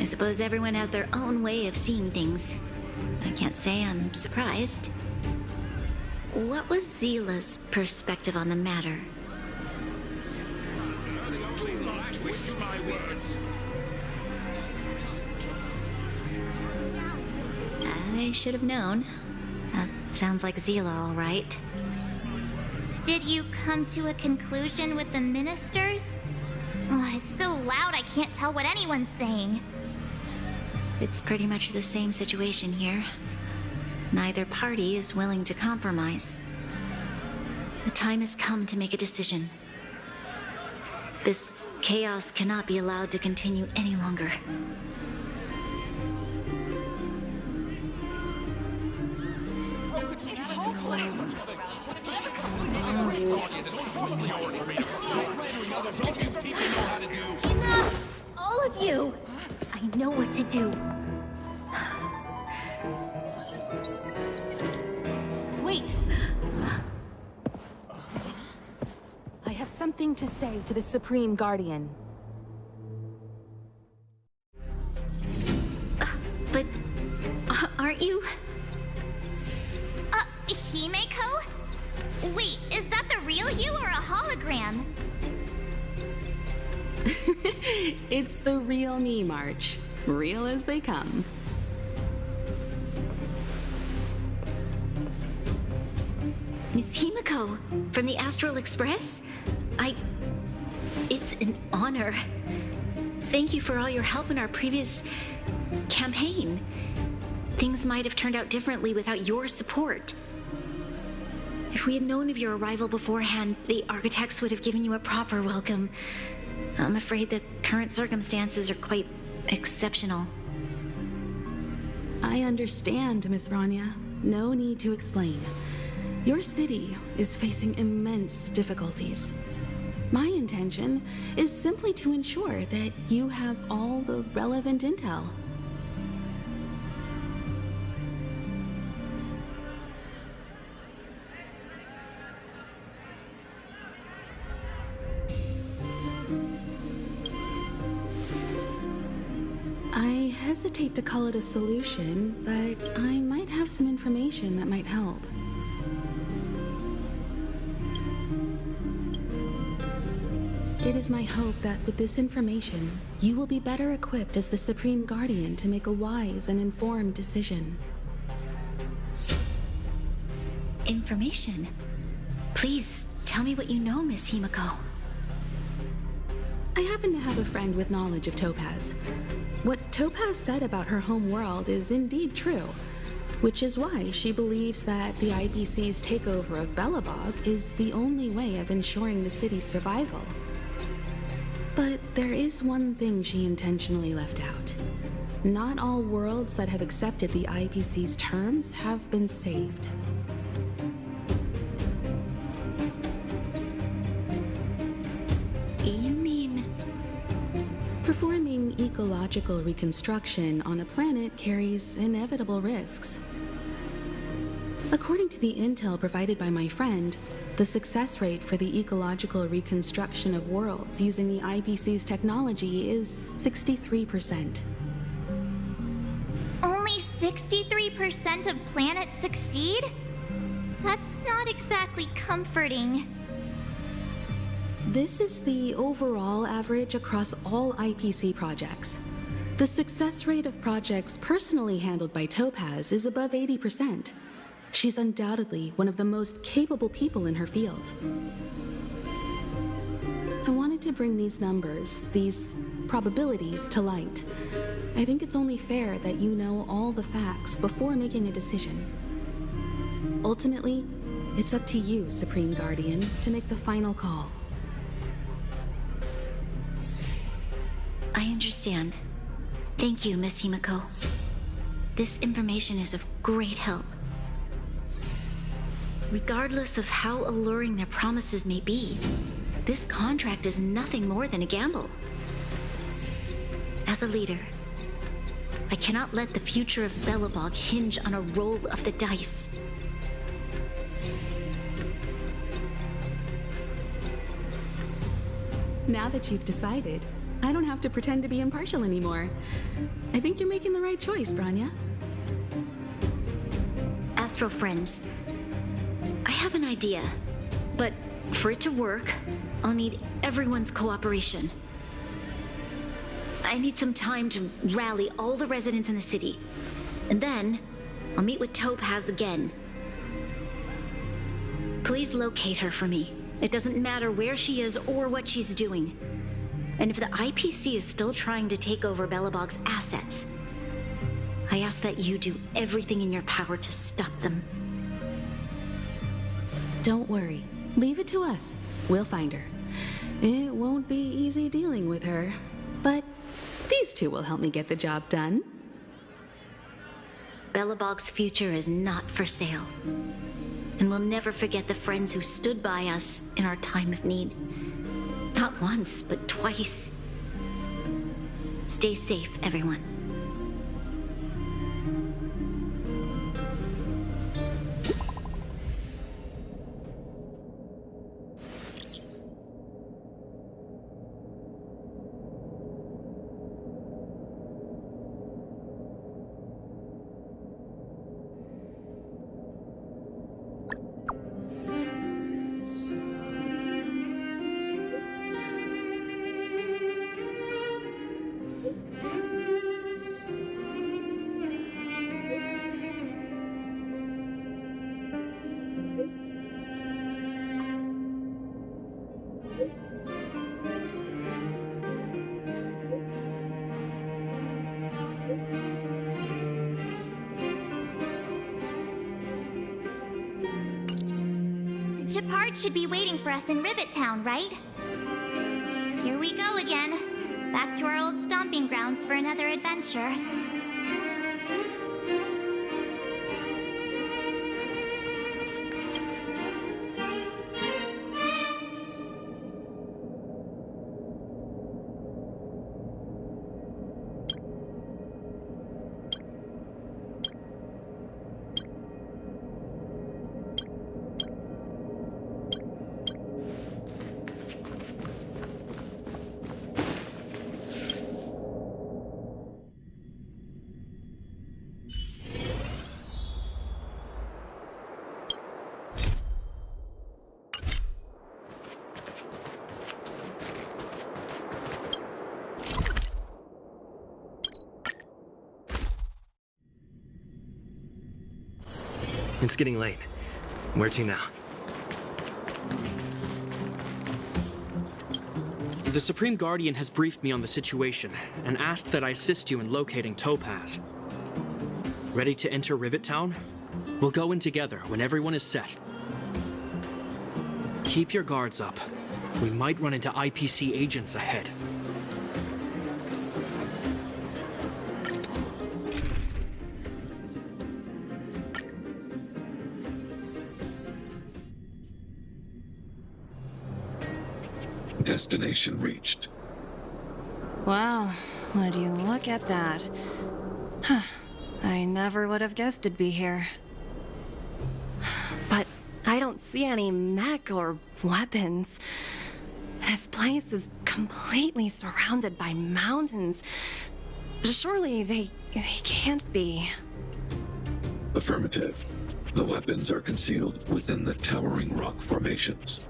I suppose everyone has their own way of seeing things. I can't say I'm surprised. What was Zila's perspective on the matter? Twist my words. I should have known. That sounds like Zila, all right. Did you come to a conclusion with the ministers? Oh, it's so loud I can't tell what anyone's saying. It's pretty much the same situation here. Neither party is willing to compromise. The time has come to make a decision. This chaos cannot be allowed to continue any longer. Enough! All of you! I know what to do. Wait! I have something to say to the Supreme Guardian. But aren't you? Himeko? Wait, is that the real you or a hologram? It's the real me, March. Real as they come. Miss Himeko, from the Astral Express? It's an honor. Thank you for all your help in our previous campaign. Things might have turned out differently without your support. If we had known of your arrival beforehand, the architects would have given you a proper welcome. I'm afraid the current circumstances are quite exceptional. I understand, Miss Branya. No need to explain. Your city is facing immense difficulties. My intention is simply to ensure that you have all the relevant intel. I hesitate to call it a solution, but I might have some information that might help. It is my hope that with this information, you will be better equipped as the Supreme Guardian to make a wise and informed decision. Information? Please, tell me what you know, Miss Himeko. I happen to have a friend with knowledge of Topaz. What Topaz said about her home world is indeed true, which is why she believes that the IPC's takeover of Belobog is the only way of ensuring the city's survival. But there is one thing she intentionally left out. Not all worlds that have accepted the IPC's terms have been saved. You mean... Performing ecological reconstruction on a planet carries inevitable risks. According to the intel provided by my friend, the success rate for the ecological reconstruction of worlds using the IPC's technology is 63%. Only 63% of planets succeed? That's not exactly comforting. This is the overall average across all IPC projects. The success rate of projects personally handled by Topaz is above 80%. She's undoubtedly one of the most capable people in her field. I wanted to bring these numbers, these probabilities, to light. I think it's only fair that you know all the facts before making a decision. Ultimately, it's up to you, Supreme Guardian, to make the final call. I understand. Thank you, Miss Himeko. This information is of great help. Regardless of how alluring their promises may be, this contract is nothing more than a gamble. As a leader, I cannot let the future of Belobog hinge on a roll of the dice. Now that you've decided, I don't have to pretend to be impartial anymore. I think you're making the right choice, Branya. Astro friends, I have an idea, but for it to work, I'll need everyone's cooperation. I need some time to rally all the residents in the city, and then I'll meet with Topaz again. Please locate her for me. It doesn't matter where she is or what she's doing. And if the IPC is still trying to take over Belobog's assets, I ask that you do everything in your power to stop them. Don't worry. Leave it to us. We'll find her. It won't be easy dealing with her, but these two will help me get the job done. Belobog's future is not for sale. And we'll never forget the friends who stood by us in our time of need. Not once, but twice. Stay safe, everyone. Shepard should be waiting for us in Rivet Town, right? Here we go again. Back to our old stomping grounds for another adventure. It's getting late. Where to now? The Supreme Guardian has briefed me on the situation and asked that I assist you in locating Topaz. Ready to enter Rivet Town? We'll go in together when everyone is set. Keep your guards up. We might run into IPC agents ahead. Destination reached. Wow, would you look at that? Huh. I never would have guessed it'd be here. But I don't see any mech or weapons. This place is completely surrounded by mountains. Surely they can't be. Affirmative. The weapons are concealed within the towering rock formations.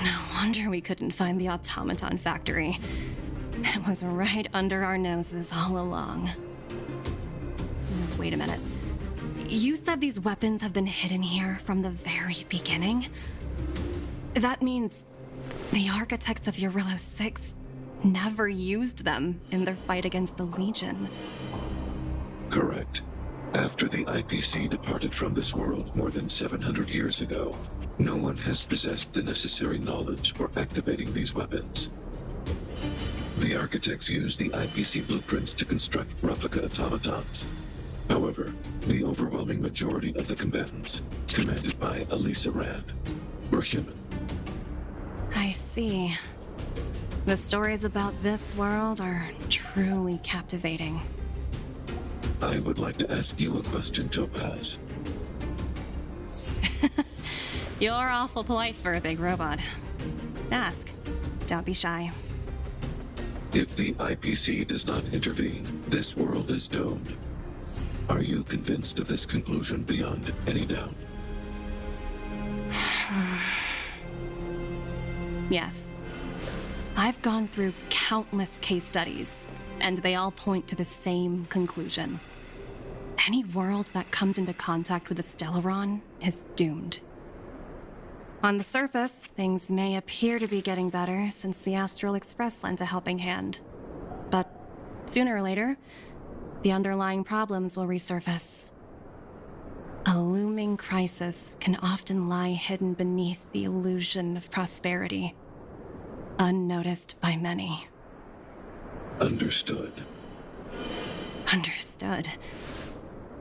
No wonder we couldn't find the automaton factory. It was right under our noses all along. Wait a minute. You said these weapons have been hidden here from the very beginning? That means the architects of Eurillo 6 never used them in their fight against the Legion. Correct. After the IPC departed from this world more than 700 years ago, no one has possessed the necessary knowledge for activating these weapons. The architects used the IPC blueprints to construct replica automatons. However, the overwhelming majority of the combatants, commanded by Elisa Rand, were human. I see. The stories about this world are truly captivating. I would like to ask you a question, Topaz. You're awful polite for a big robot. Ask. Don't be shy. If the IPC does not intervene, this world is doomed. Are you convinced of this conclusion beyond any doubt? Yes. I've gone through countless case studies, and they all point to the same conclusion. Any world that comes into contact with a Stellaron is doomed. On the surface, things may appear to be getting better since the Astral Express lent a helping hand. But sooner or later, the underlying problems will resurface. A looming crisis can often lie hidden beneath the illusion of prosperity, unnoticed by many. Understood. Understood.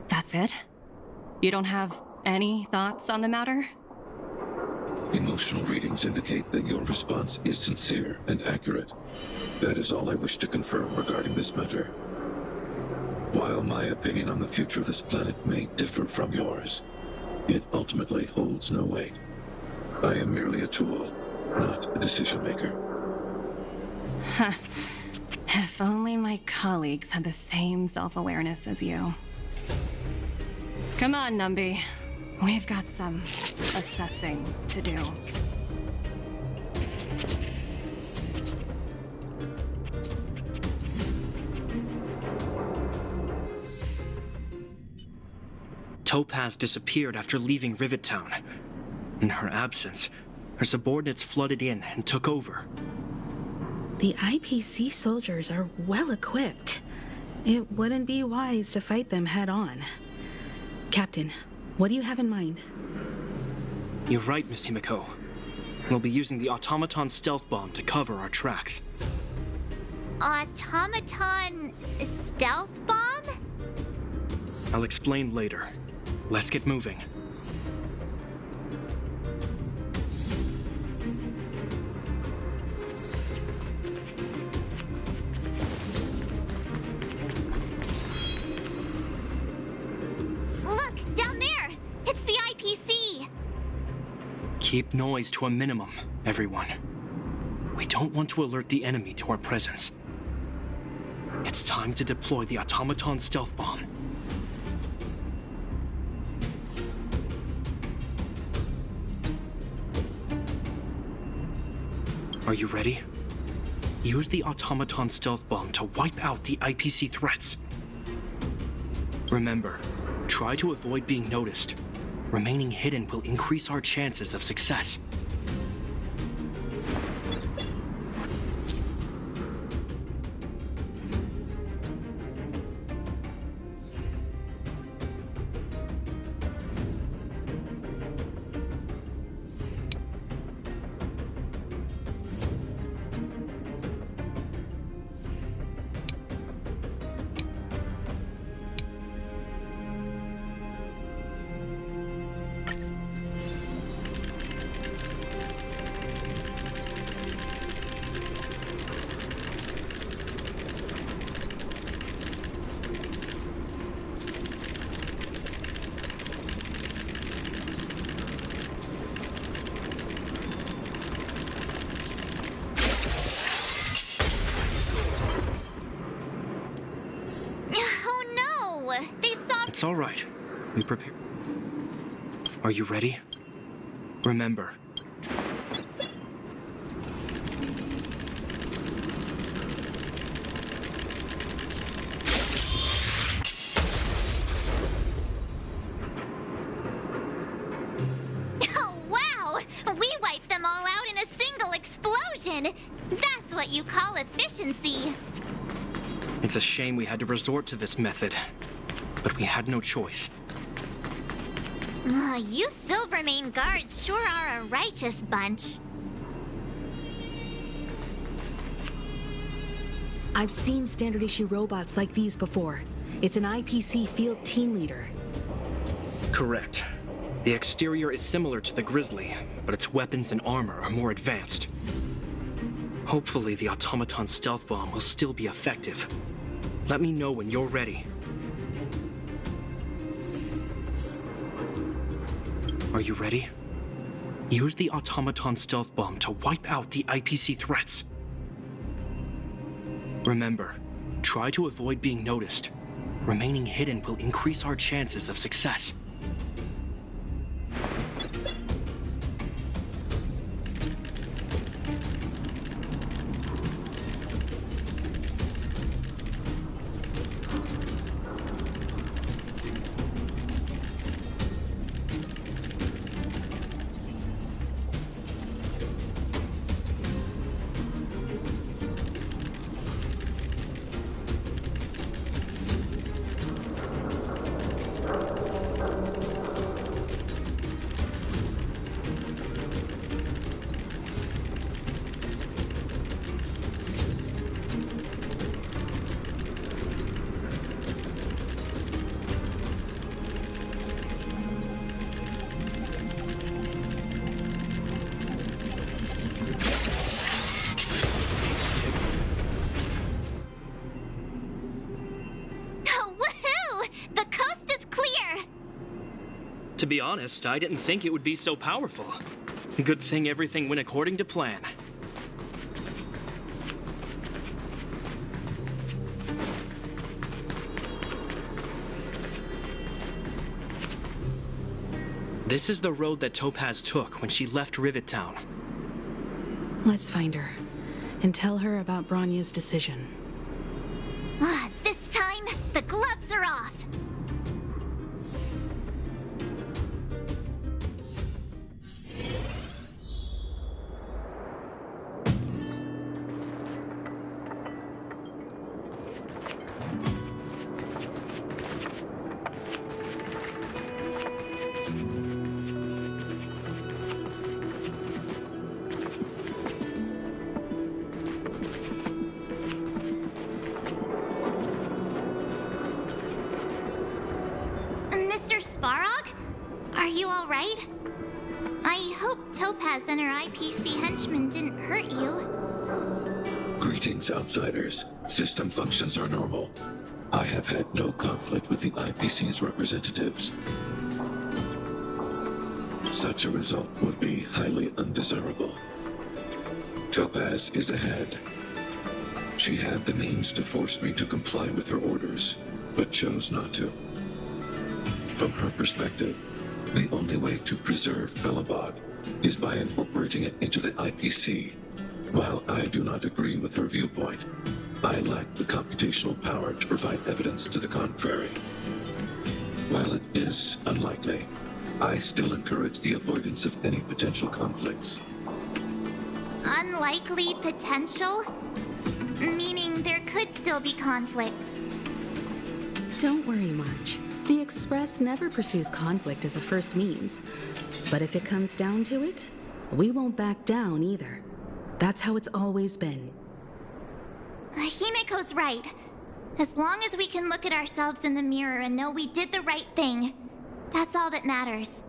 That's it? You don't have any thoughts on the matter? Emotional readings indicate that your response is sincere and accurate. That is all I wish to confirm regarding this matter. While my opinion on the future of this planet may differ from yours, it ultimately holds no weight. I am merely a tool, not a decision maker. Huh. If only my colleagues had the same self-awareness as you. Come on, Numby. We've got some assessing to do. Topaz disappeared after leaving Rivet Town. In her absence, her subordinates flooded in and took over. The IPC soldiers are well equipped. It wouldn't be wise to fight them head on. Captain, what do you have in mind? You're right, Miss Himiko. We'll be using the automaton stealth bomb to cover our tracks. Automaton stealth bomb? I'll explain later. Let's get moving. Look, down there! It's the IPC! Keep noise to a minimum, everyone. We don't want to alert the enemy to our presence. It's time to deploy the automaton stealth bomb. Are you ready? Use the automaton stealth bomb to wipe out the IPC threats. Remember, try to avoid being noticed. Remaining hidden will increase our chances of success. It's all right. We prepare. Are you ready? Remember. Oh, wow! We wiped them all out in a single explosion! That's what you call efficiency! It's a shame we had to resort to this method, but we had no choice. You Silvermane guards sure are a righteous bunch. I've seen standard issue robots like these before. It's an IPC field team leader. Correct. The exterior is similar to the Grizzly, but its weapons and armor are more advanced. Hopefully the automaton stealth bomb will still be effective. Let me know when you're ready. Are you ready? Use the automaton stealth bomb to wipe out the IPC threats. Remember, try to avoid being noticed. Remaining hidden will increase our chances of success. To be honest, I didn't think it would be so powerful. Good thing everything went according to plan. This is the road that Topaz took when she left Rivet Town. Let's find her and tell her about Bronya's decision. This time, the gloves are off. Are you all right? I hope Topaz and her IPC henchmen didn't hurt you. Greetings, outsiders. System functions are normal. I have had no conflict with the IPC's representatives. Such a result would be highly undesirable. Topaz is ahead. She had the means to force me to comply with her orders, but chose not to. From her perspective, the only way to preserve Belobog is by incorporating it into the IPC. While I do not agree with her viewpoint, I lack the computational power to provide evidence to the contrary. While it is unlikely, I still encourage the avoidance of any potential conflicts. Unlikely potential? Meaning there could still be conflicts. Don't worry, March. The Express never pursues conflict as a first means. But if it comes down to it, we won't back down either. That's how it's always been. Himiko's right. As long as we can look at ourselves in the mirror and know we did the right thing, that's all that matters.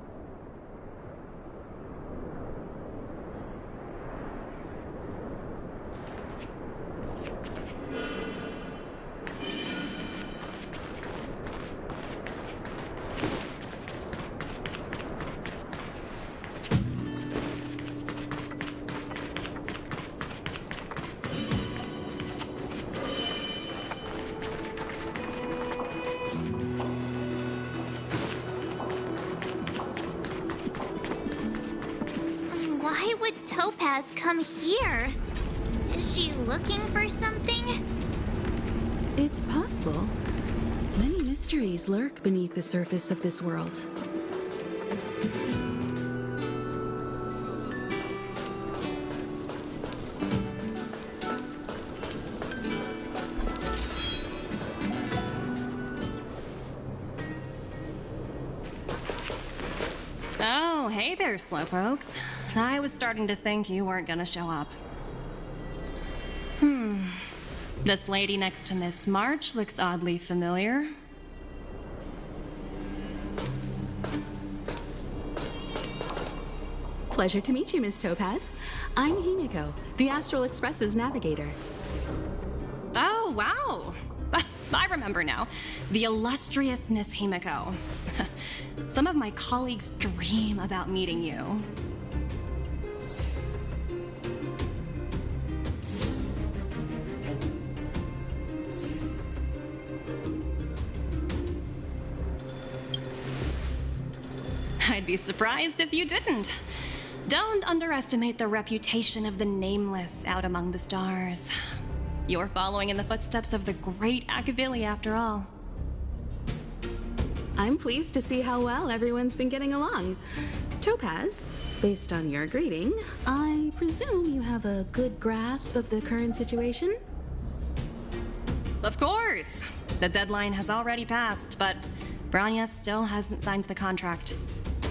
Why would Topaz come here? Is she looking for something? It's possible. Many mysteries lurk beneath the surface of this world. Oh, hey there, slowpokes. I was starting to think you weren't gonna show up. This lady next to Miss March looks oddly familiar. Pleasure to meet you, Miss Topaz. I'm Himiko, the Astral Express's navigator. Oh, wow. I remember now. The illustrious Miss Himiko. Some of my colleagues dream about meeting you. be surprised if you didn't. Don't underestimate the reputation of the Nameless out among the stars. You're following in the footsteps of the great Akavili, after all. I'm pleased to see how well everyone's been getting along. Topaz, based on your greeting, I presume you have a good grasp of the current situation? Of course! The deadline has already passed, but Branya still hasn't signed the contract.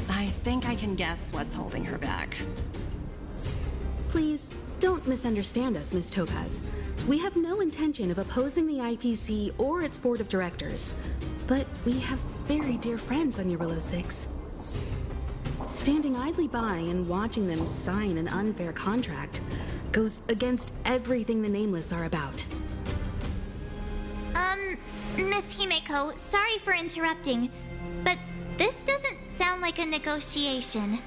I think I can guess what's holding her back. Please, don't misunderstand us, Miss Topaz. We have no intention of opposing the IPC or its board of directors, but we have very dear friends on Eurillo 6. Standing idly by and watching them sign an unfair contract goes against everything the Nameless are about. Miss Himeko, sorry for interrupting, but this doesn't sound like a negotiation.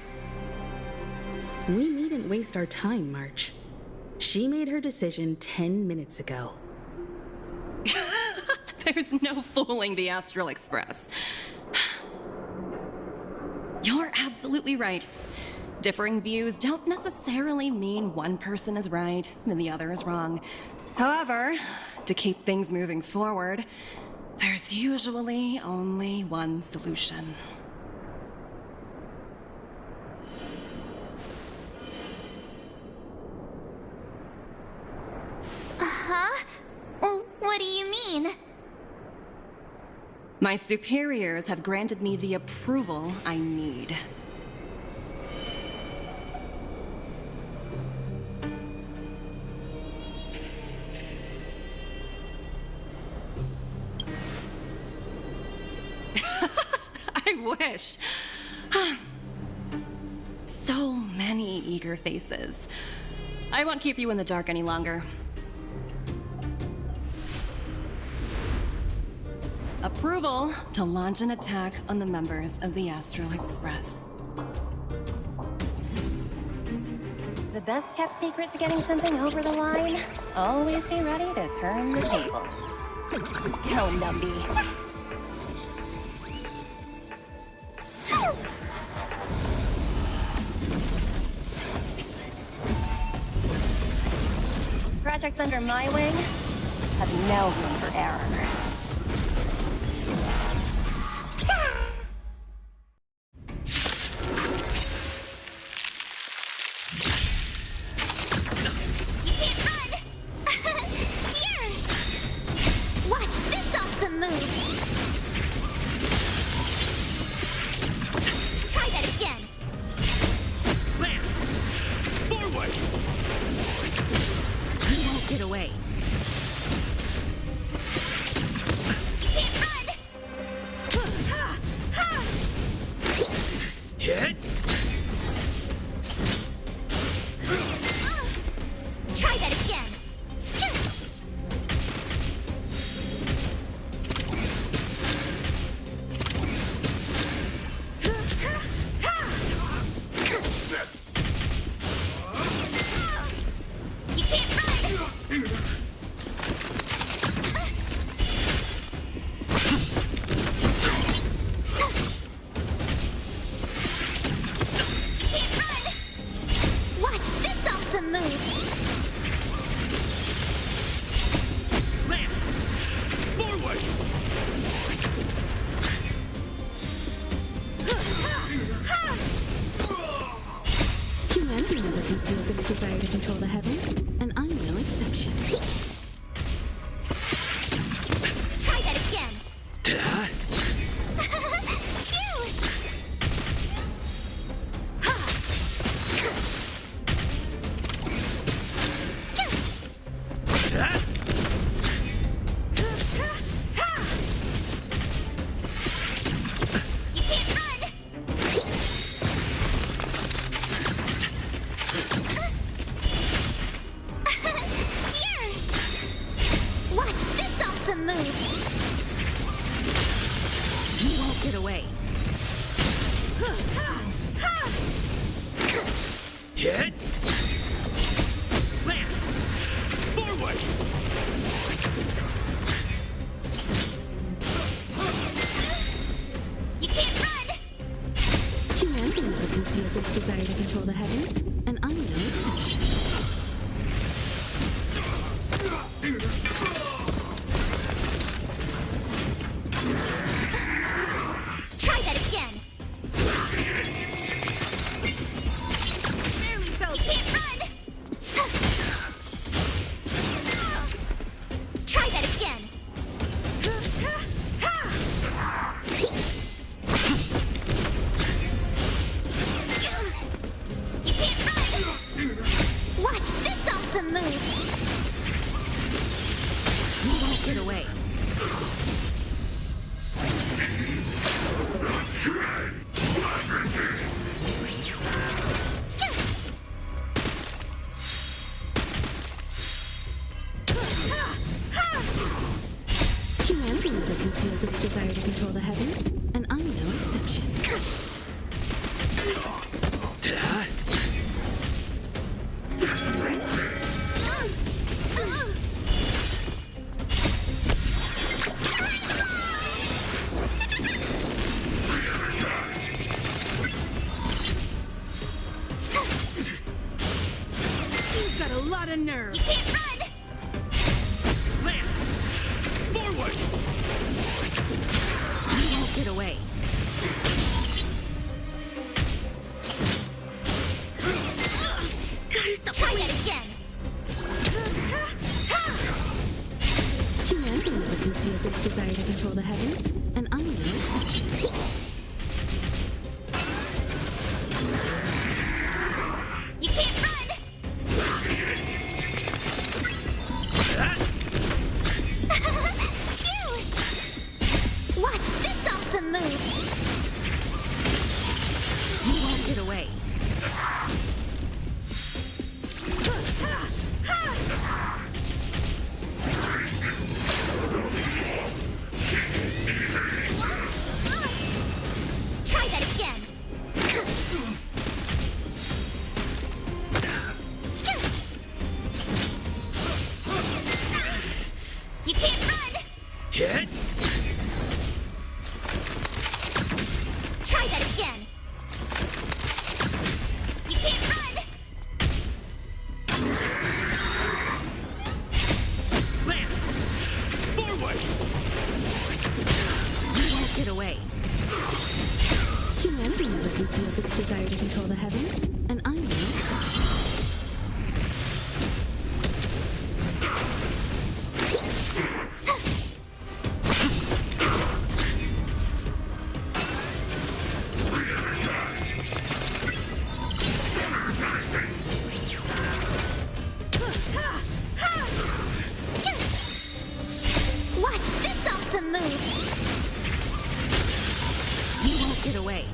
We needn't waste our time, March. She made her decision 10 minutes ago. There's no fooling the Astral Express. You're absolutely right. Differing views don't necessarily mean one person is right and the other is wrong. However, to keep things moving forward, there's usually only one solution. Huh? What do you mean? My superiors have granted me the approval I need. I wish. So many eager faces. I won't keep you in the dark any longer. Approval to launch an attack on the members of the Astral Express. The best kept secret to getting something over the line? Always be ready to turn the tables. Go, Numby. Projects under my wing have no room for error. control the heavens, and I'm no exception. Try that again. There we go. You can't run. Try that again. You can't run. Watch this awesome move. You won't get away. Humanity never conceals its desire to control the heavens, and I'm no exception. You've got a lot of nerve. You can't run. Forward! You won't get away. Gotta stop. Try that again. Humanity never conceals its desire to control the heavens, and I'm no exception. You can't run. Phew! Watch this awesome move. You won't get away. Try that again. You can't run. Hit! Try that again. You can't run. Land! Forward! You won't get away. Humanity never conceals its desire to control the heavens, and I'm no exception. Watch this awesome move. You won't get away.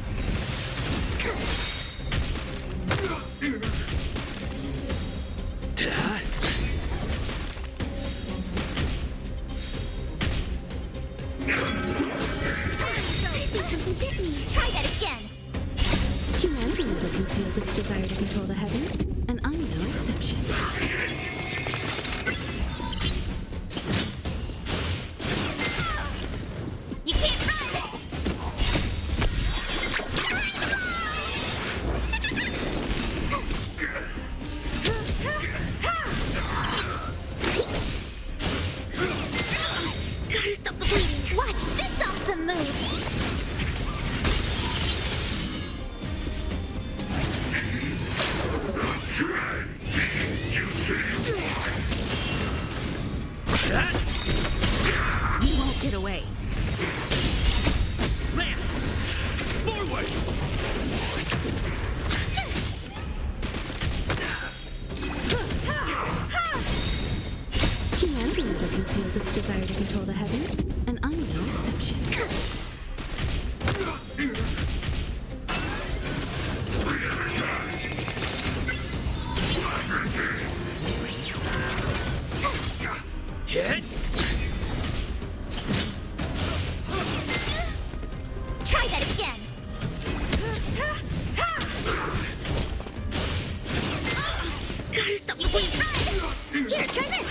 Something bit me. Try that again. Humanity never conceals its desire to control the heavens, and I'm no exception. You can't run. Gotta stop the bleeding. Watch this awesome move. You won't get away. Land! Forward! Humanity never conceals its desire to control the heavens, and I'm no exception. Hit! Try that again. Gotta stop the bleeding. Here, try this.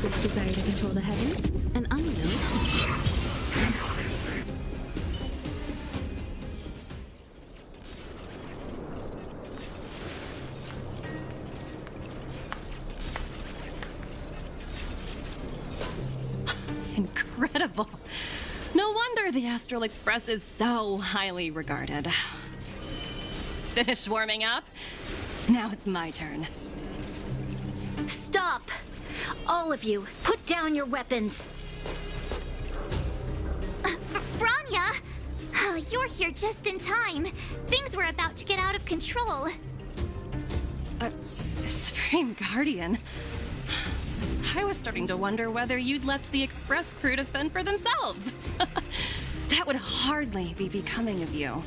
knows its desire to control the heavens, and I know its... Incredible. No wonder the Astral Express is so highly regarded. Finished warming up? Now it's my turn. Stop! All of you, put down your weapons. Branya! You're here just in time. Things were about to get out of control. Supreme Guardian. I was starting to wonder whether you'd left the Express crew to fend for themselves. That would hardly be becoming of you.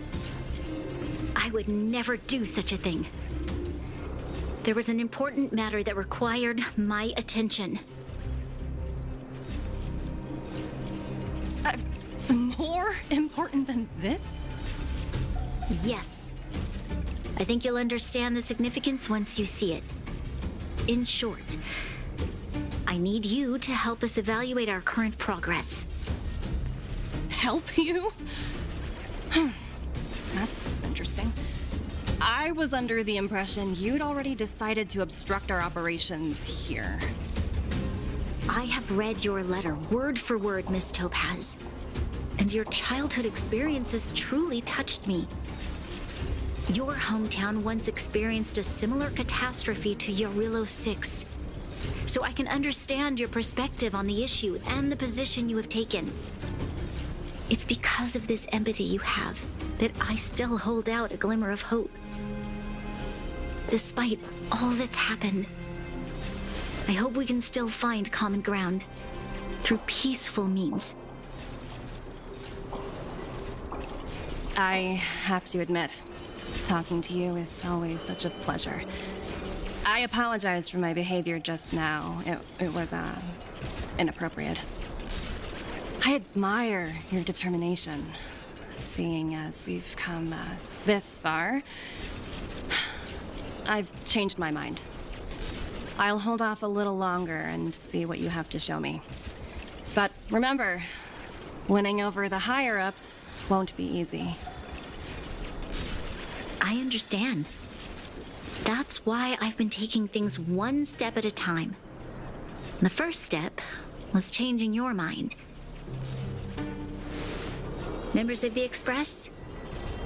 I would never do such a thing. There was an important matter that required my attention. More important than this? Yes. I think you'll understand the significance once you see it. In short, I need you to help us evaluate our current progress. Help you? That's interesting. I was under the impression you'd already decided to obstruct our operations here. I have read your letter word for word, Miss Topaz. And your childhood experiences truly touched me. Your hometown once experienced a similar catastrophe to Yorillo 6. So I can understand your perspective on the issue and the position you have taken. It's because of this empathy you have that I still hold out a glimmer of hope. Despite all that's happened, I hope we can still find common ground through peaceful means. I have to admit, talking to you is always such a pleasure. I apologize for my behavior just now. It was, inappropriate. I admire your determination, seeing as we've come, this far. I've changed my mind. I'll hold off a little longer and see what you have to show me. But remember, winning over the higher-ups won't be easy. I understand. That's why I've been taking things one step at a time. The first step was changing your mind. Members of the Express,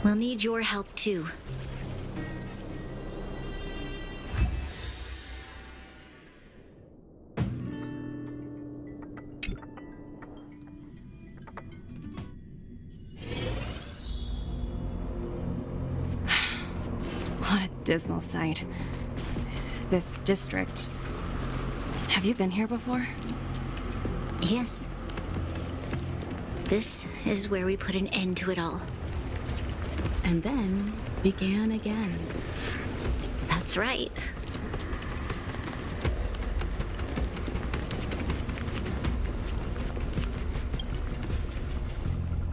we'll need your help too. What a dismal sight. This district. Have you been here before? Yes. This is where we put an end to it all. And then began again. That's right.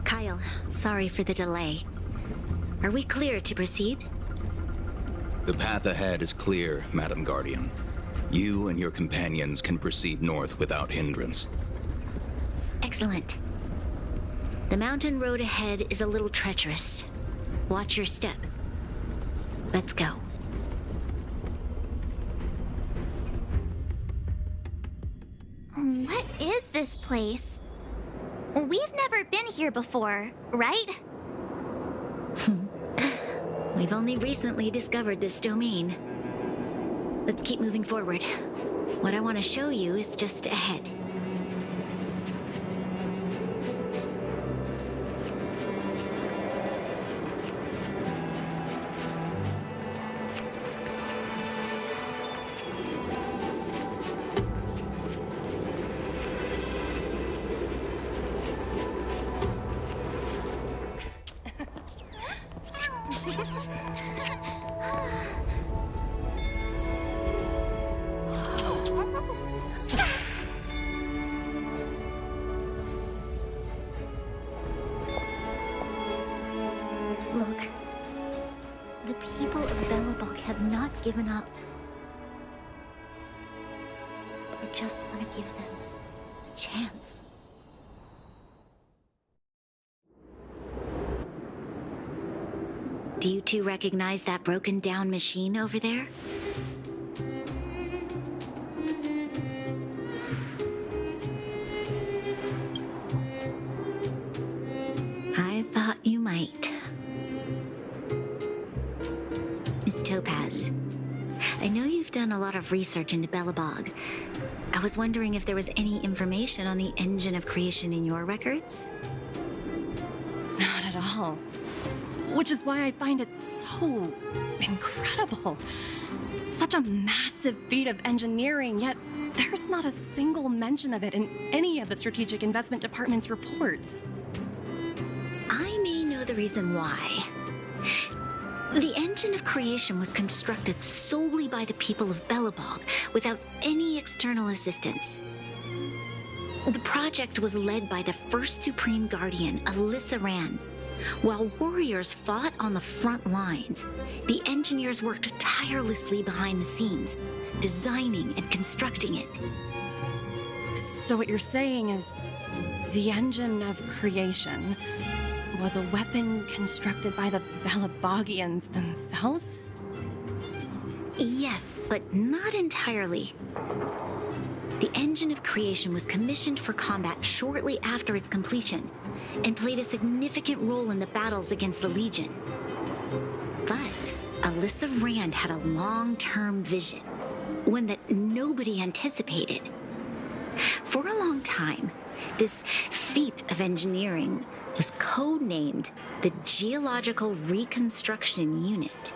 Kyle, sorry for the delay. Are we clear to proceed? The path ahead is clear, Madam Guardian. You and your companions can proceed north without hindrance. Excellent. The mountain road ahead is a little treacherous. Watch your step. Let's go. What is this place? We've never been here before, right? We've only recently discovered this domain. Let's keep moving forward. What I want to show you is just ahead. Look. The people of Belobog have not given up. just want to give them a chance. Do you two recognize that broken down machine over there? I thought you might. Miss Topaz, I know you've done a lot of research into Belobog. I was wondering if there was any information on the engine of creation in your records? Not at all. Which is why I find it so incredible. Such a massive feat of engineering, yet there's not a single mention of it in any of the Strategic Investment Department's reports. I may know the reason why. The engine of creation was constructed solely by the people of Belobog, without any external assistance. The project was led by the first Supreme Guardian, Alyssa Rand. While warriors fought on the front lines, the engineers worked tirelessly behind the scenes, designing and constructing it. So what you're saying is, the engine of creation was a weapon constructed by the Belabogians themselves? Yes, but not entirely. The engine of creation was commissioned for combat shortly after its completion, and played a significant role in the battles against the Legion. But Alyssa Rand had a long-term vision, one that nobody anticipated. For a long time, this feat of engineering was codenamed the Geological Reconstruction Unit.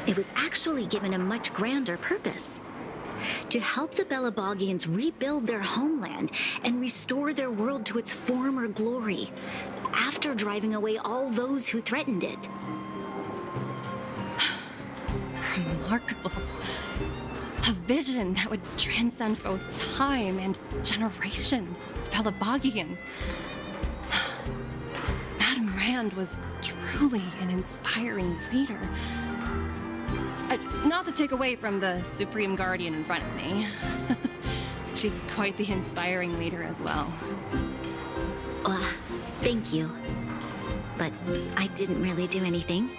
It was actually given a much grander purpose: to help the Belabogians rebuild their homeland and restore their world to its former glory, after driving away all those who threatened it. Remarkable. A vision that would transcend both time and generations of Belabogians. Madame Rand was truly an inspiring leader. Not to take away from the Supreme Guardian in front of me. She's quite the inspiring leader as well. Thank you. But I didn't really do anything.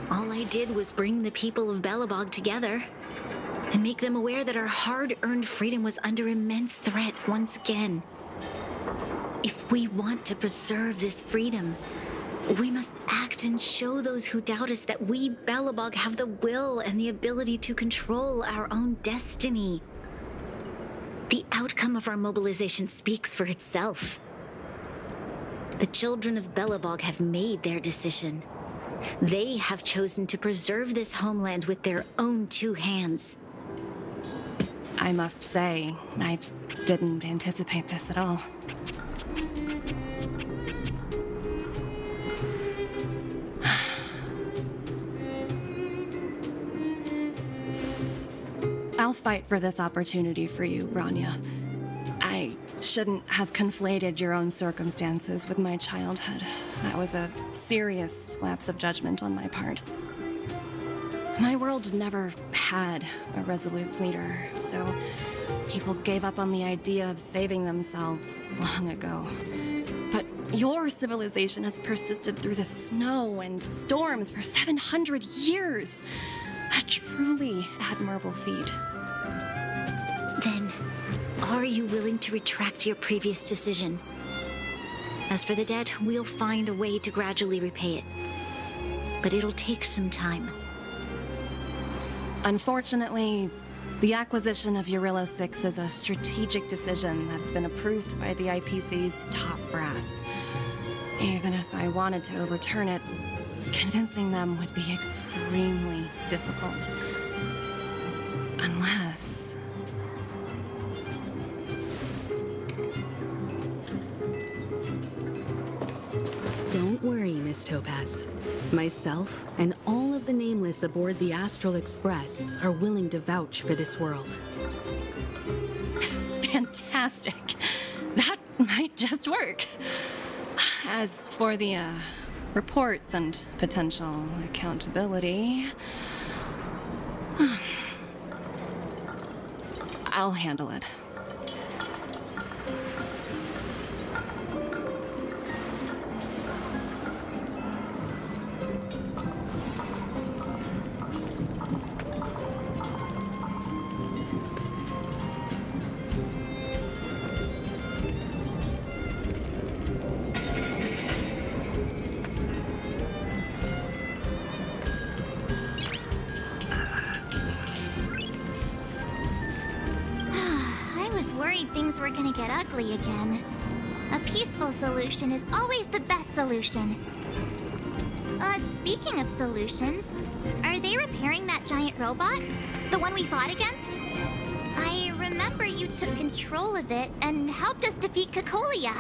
All I did was bring the people of Belobog together and make them aware that our hard-earned freedom was under immense threat once again. If we want to preserve this freedom, we must act and show those who doubt us that we, Belobog, have the will and the ability to control our own destiny. The outcome of our mobilization speaks for itself. The children of Belobog have made their decision. They have chosen to preserve this homeland with their own two hands. I must say, I didn't anticipate this at all. I'll fight for this opportunity for you, Rania. I shouldn't have conflated your own circumstances with my childhood. That was a serious lapse of judgment on my part. My world never had a resolute leader, so people gave up on the idea of saving themselves long ago. But your civilization has persisted through the snow and storms for 700 years. A truly admirable feat. Then, are you willing to retract your previous decision? As for the debt, we'll find a way to gradually repay it. But it'll take some time. Unfortunately, the acquisition of Urilla 6 is a strategic decision that's been approved by the IPC's top brass. Even if I wanted to overturn it, convincing them would be extremely difficult. Unless... Don't worry, Miss Topaz. Myself and all of the Nameless aboard the Astral Express are willing to vouch for this world. Fantastic. That might just work. As for the, reports and potential accountability... I'll handle it. Things were gonna get ugly again. A peaceful solution is always the best solution. Speaking of solutions, are they repairing that giant robot? The one we fought against? I remember you took control of it and helped us defeat Cocolia.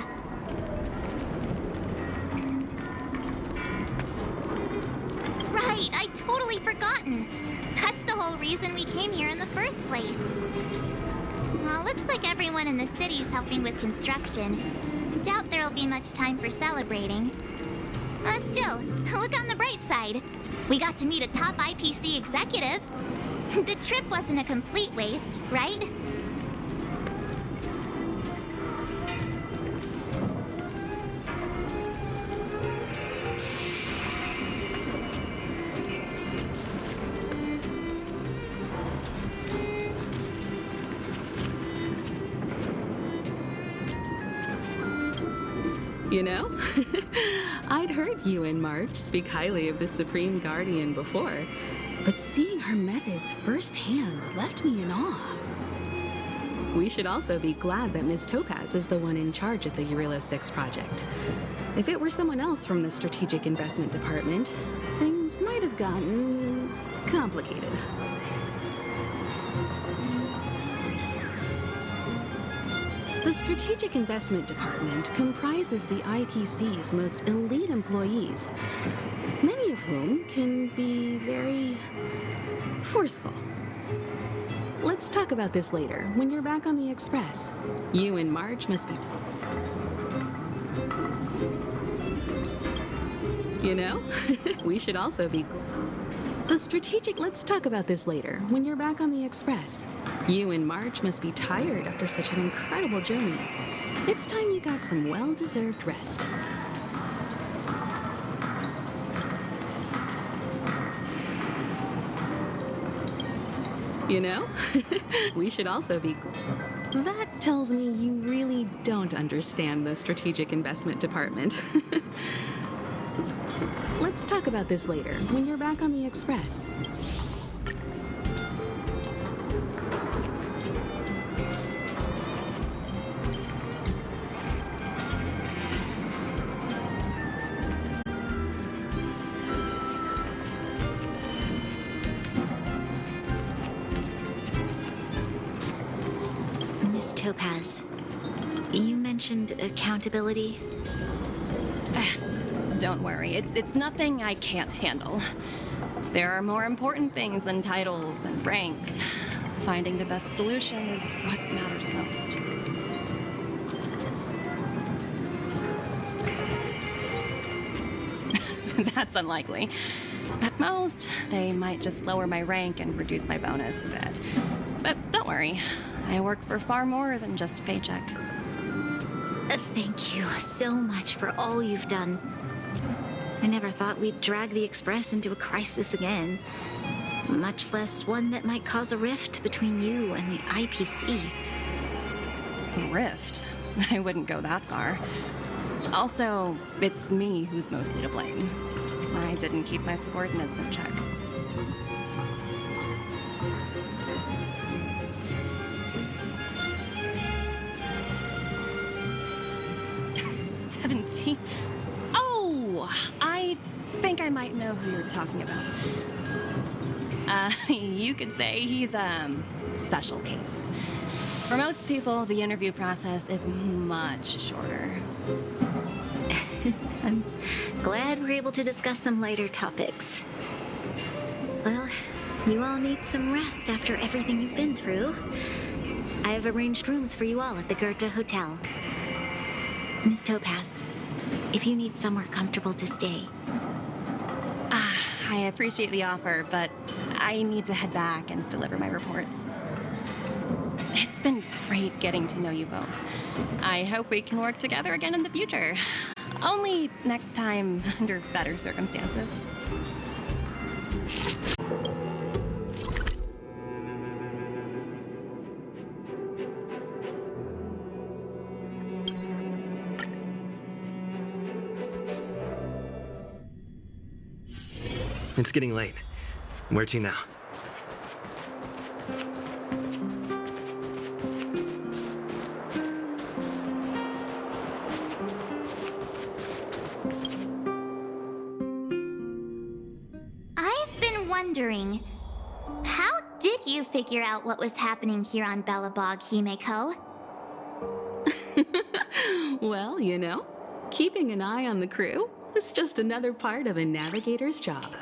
Right, I'd totally forgotten. That's the whole reason we came here in the first place. Well, looks like everyone in the city's helping with construction. Doubt there'll be much time for celebrating. Still, look on the bright side. We got to meet a top IPC executive. The trip wasn't a complete waste, right? You know, I'd heard you and March speak highly of the Supreme Guardian before, but seeing her methods firsthand left me in awe. We should also be glad that Ms. Topaz is the one in charge of the Eurilo 6 project. If it were someone else from the Strategic Investment Department, things might have gotten complicated. The Strategic Investment Department comprises the IPC's most elite employees, many of whom can be very forceful. Let's talk about this later, when you're back on the Express. You and Marge must be... You know, we should also be... Let's talk about this later, when you're back on the Express. You and Marge must be tired after such an incredible journey. It's time you got some well-deserved rest. You know, we should also be... That tells me you really don't understand the Strategic Investment Department. Let's talk about this later, when you're back on the Express. Miss Topaz, you mentioned accountability. Don't worry, it's nothing I can't handle. There are more important things than titles and ranks. Finding the best solution is what matters most. That's unlikely. At most, they might just lower my rank and reduce my bonus a bit. But don't worry, I work for far more than just a paycheck. Thank you so much for all you've done. I never thought we'd drag the Express into a crisis again. Much less one that might cause a rift between you and the IPC. Rift? I wouldn't go that far. Also, it's me who's mostly to blame. I didn't keep my subordinates in check. Oh, I think I might know who you're talking about. You could say he's a special case. For most people, the interview process is much shorter. I'm glad we're able to discuss some lighter topics. Well, you all need some rest after everything you've been through. I have arranged rooms for you all at the Goethe Hotel. Miss Topaz, if you need somewhere comfortable to stay. I appreciate the offer, but I need to head back and deliver my reports. It's been great getting to know you both. I hope we can work together again in the future. Only next time under better circumstances. It's getting late. Where to now? I've been wondering, how did you figure out what was happening here on Belobog, Himeko? Well, you know, keeping an eye on the crew is just another part of a navigator's job.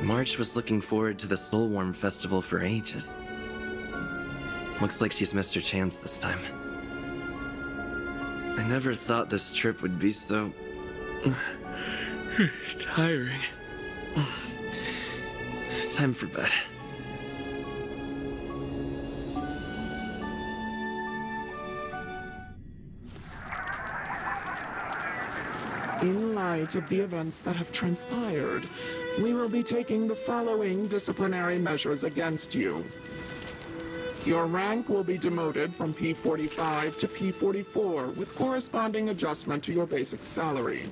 March was looking forward to the Soulworm Festival for ages. Looks like she's missed her chance this time. I never thought this trip would be so... tiring. Time for bed. In light of the events that have transpired, we will be taking the following disciplinary measures against you. Your rank will be demoted from P45 to P44 with corresponding adjustment to your basic salary.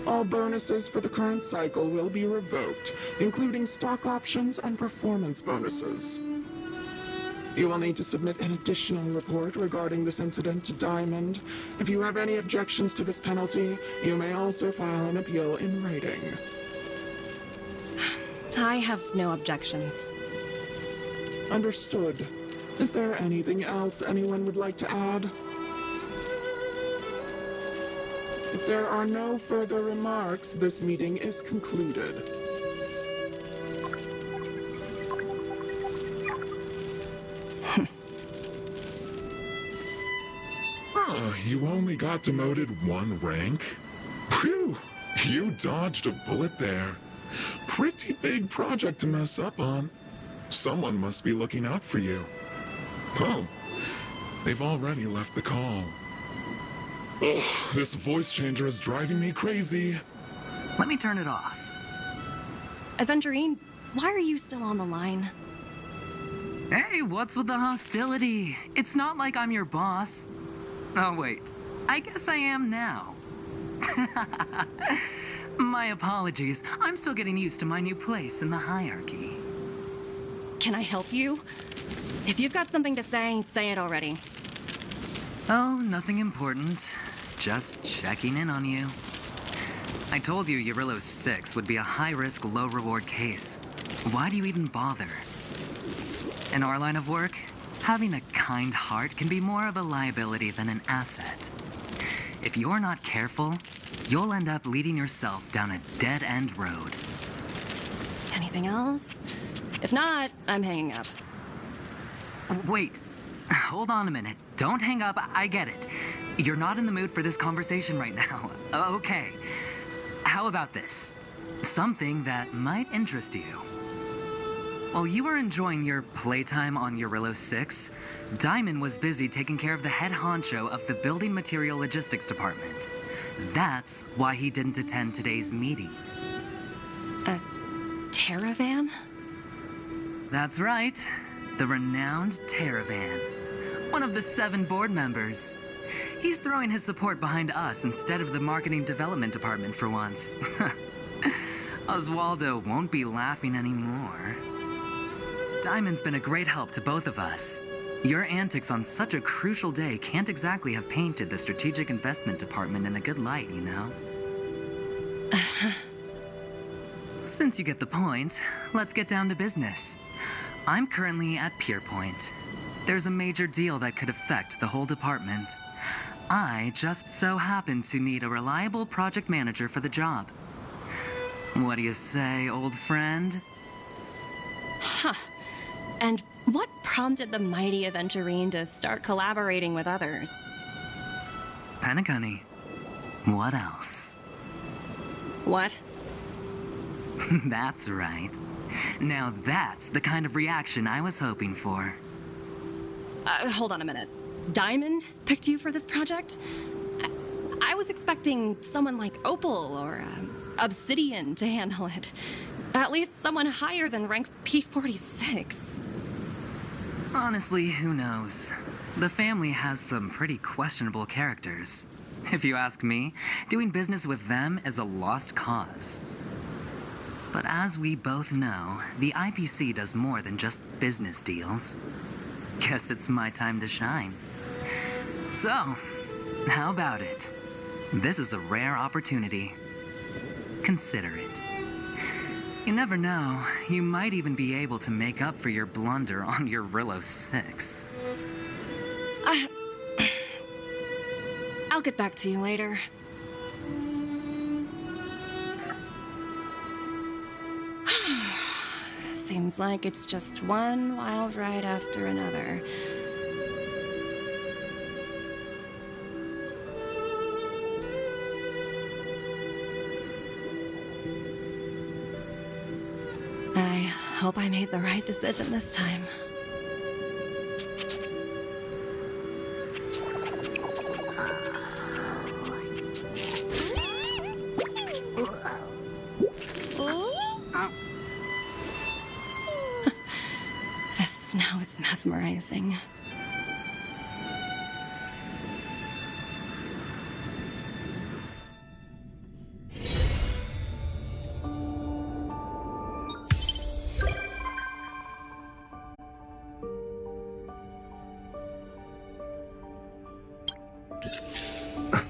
All bonuses for the current cycle will be revoked, including stock options and performance bonuses. You will need to submit an additional report regarding this incident to Diamond. If you have any objections to this penalty, you may also file an appeal in writing. I have no objections. Understood. Is there anything else anyone would like to add? If there are no further remarks, this meeting is concluded. You only got demoted one rank? Phew! You dodged a bullet there. Pretty big project to mess up on. Someone must be looking out for you. Oh, they've already left the call. Ugh, this voice changer is driving me crazy. Let me turn it off. Aventurine, why are you still on the line? Hey, what's with the hostility? It's not like I'm your boss. Oh, wait. I guess I am now. My apologies. I'm still getting used to my new place in the hierarchy. Can I help you? If you've got something to say it already. Oh, nothing important. Just checking in on you. I told you Eurylos 6 would be a high-risk, low-reward case. Why do you even bother? In our line of work, having a kind heart can be more of a liability than an asset. If you're not careful, you'll end up leading yourself down a dead-end road. Anything else? If not, I'm hanging up. Wait. Hold on a minute. Don't hang up. I get it. You're not in the mood for this conversation right now. Okay. How about this? Something that might interest you. While you were enjoying your playtime on Eurylos 6, Diamond was busy taking care of the head honcho of the Building Material Logistics Department. That's why he didn't attend today's meeting. A Terravan? That's right. The renowned Terravan. One of the 7 board members. He's throwing his support behind us instead of the Marketing Development Department for once. Oswaldo won't be laughing anymore. Diamond's been a great help to both of us. Your antics on such a crucial day can't exactly have painted the Strategic Investment Department in a good light, you know? Since you get the point, let's get down to business. I'm currently at Pierpoint. there's a major deal that could affect the whole department. I just so happen to need a reliable project manager for the job. What do you say, old friend? Huh. And what prompted the mighty Aventurine to start collaborating with others? Penacony. What else? What? That's right. Now that's the kind of reaction I was hoping for. Hold on a minute. Diamond picked you for this project? I was expecting someone like Opal or Obsidian to handle it. At least someone higher than rank P46. Honestly, who knows? The family has some pretty questionable characters. If you ask me, doing business with them is a lost cause. But as we both know, the IPC does more than just business deals. Guess it's my time to shine. So, how about it? This is a rare opportunity. Consider it. You never know, you might even be able to make up for your blunder on your Rillo 6. I'll get back to you later. Seems like it's just one wild ride after another. I hope I made the right decision this time. This snow is mesmerizing.